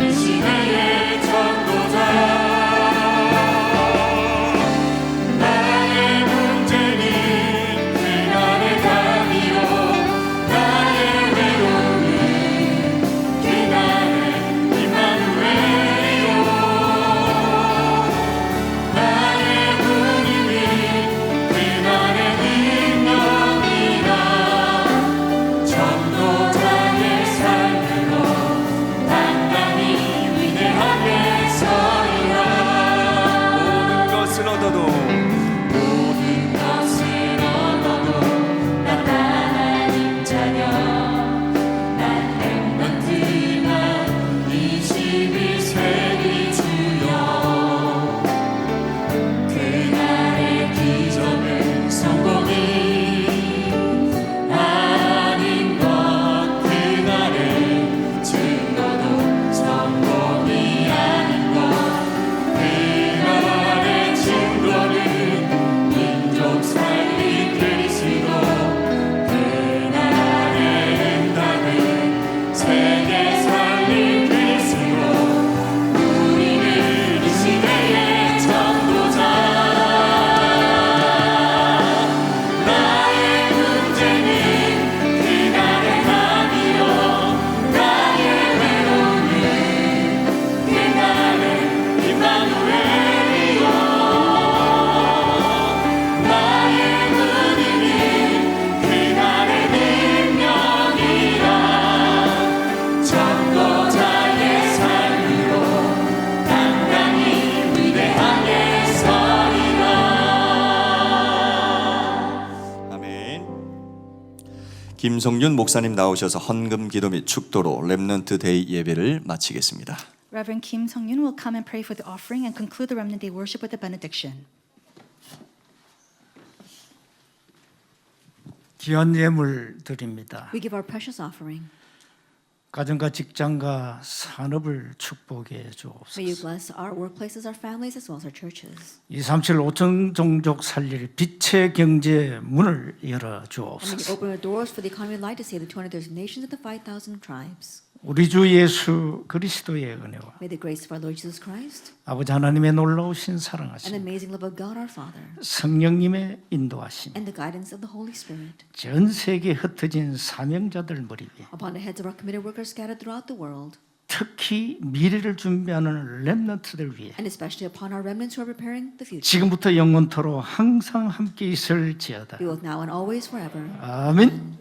이 시대의 전도자 나의 문제는 그날의 답이요 나의 외로움은 그날의 임마누엘이요 나의 분임은 그날의 능력이라 전도자의 삶으로 당당히 위대하게 서리라 모든 것을 얻어도 모든 것을 얻어도 난 하나님 자녀 난 렘넌트 난 21세기 주여 그날의 기적은 성공이 아닌 것 그날의 증거도 성공이 아닌 것 그날의 증거는 민족 살린 그리스도 그날의 응답은 세계 살린 그리스도 우리는 이 시대의 전도자 나의 문제는 그날의 답이요 나의 외로움은 그날의 임마누엘이요 나의 분임은 그날의 능력이라 전도자의 삶으로 당당히 위대하게 서리라 아멘. 김성윤 목사님 나오셔서 헌금 기도 및 축도로 렘넌트 데이 예배를 마치겠습니다. Reverend Kim Sung-yun will come and pray for the offering and conclude the Remnant Day worship with a benediction. 귀한 예물 드립니다. We give our precious offering. 가정과 직장과 산업을 축복해 May you 주옵소서. bless our workplaces, our families, as well as our churches. 237 5천 종족 살릴 빛의 경제 문을 열어 And may you 주옵소서. open the doors for the economy of light to save the 230 nations and the 5,000 tribes. 우리 주 예수 그리스도의 은혜와 May the grace of our Lord Jesus Christ 아버지 하나님의 놀라우신 and the 사랑하심, amazing love of God our Father 성령님의 인도하심, and the guidance of the Holy Spirit 전 세계에 흩어진 사명자들 머리 위에, upon the heads of our committed workers scattered throughout the world, 특히 미래를 준비하는 렘넌트들 위에 and especially upon our remnants who are preparing the future. 지금부터 영원토록 항상 함께 있을지어다. Be both now and always forever. 아멘.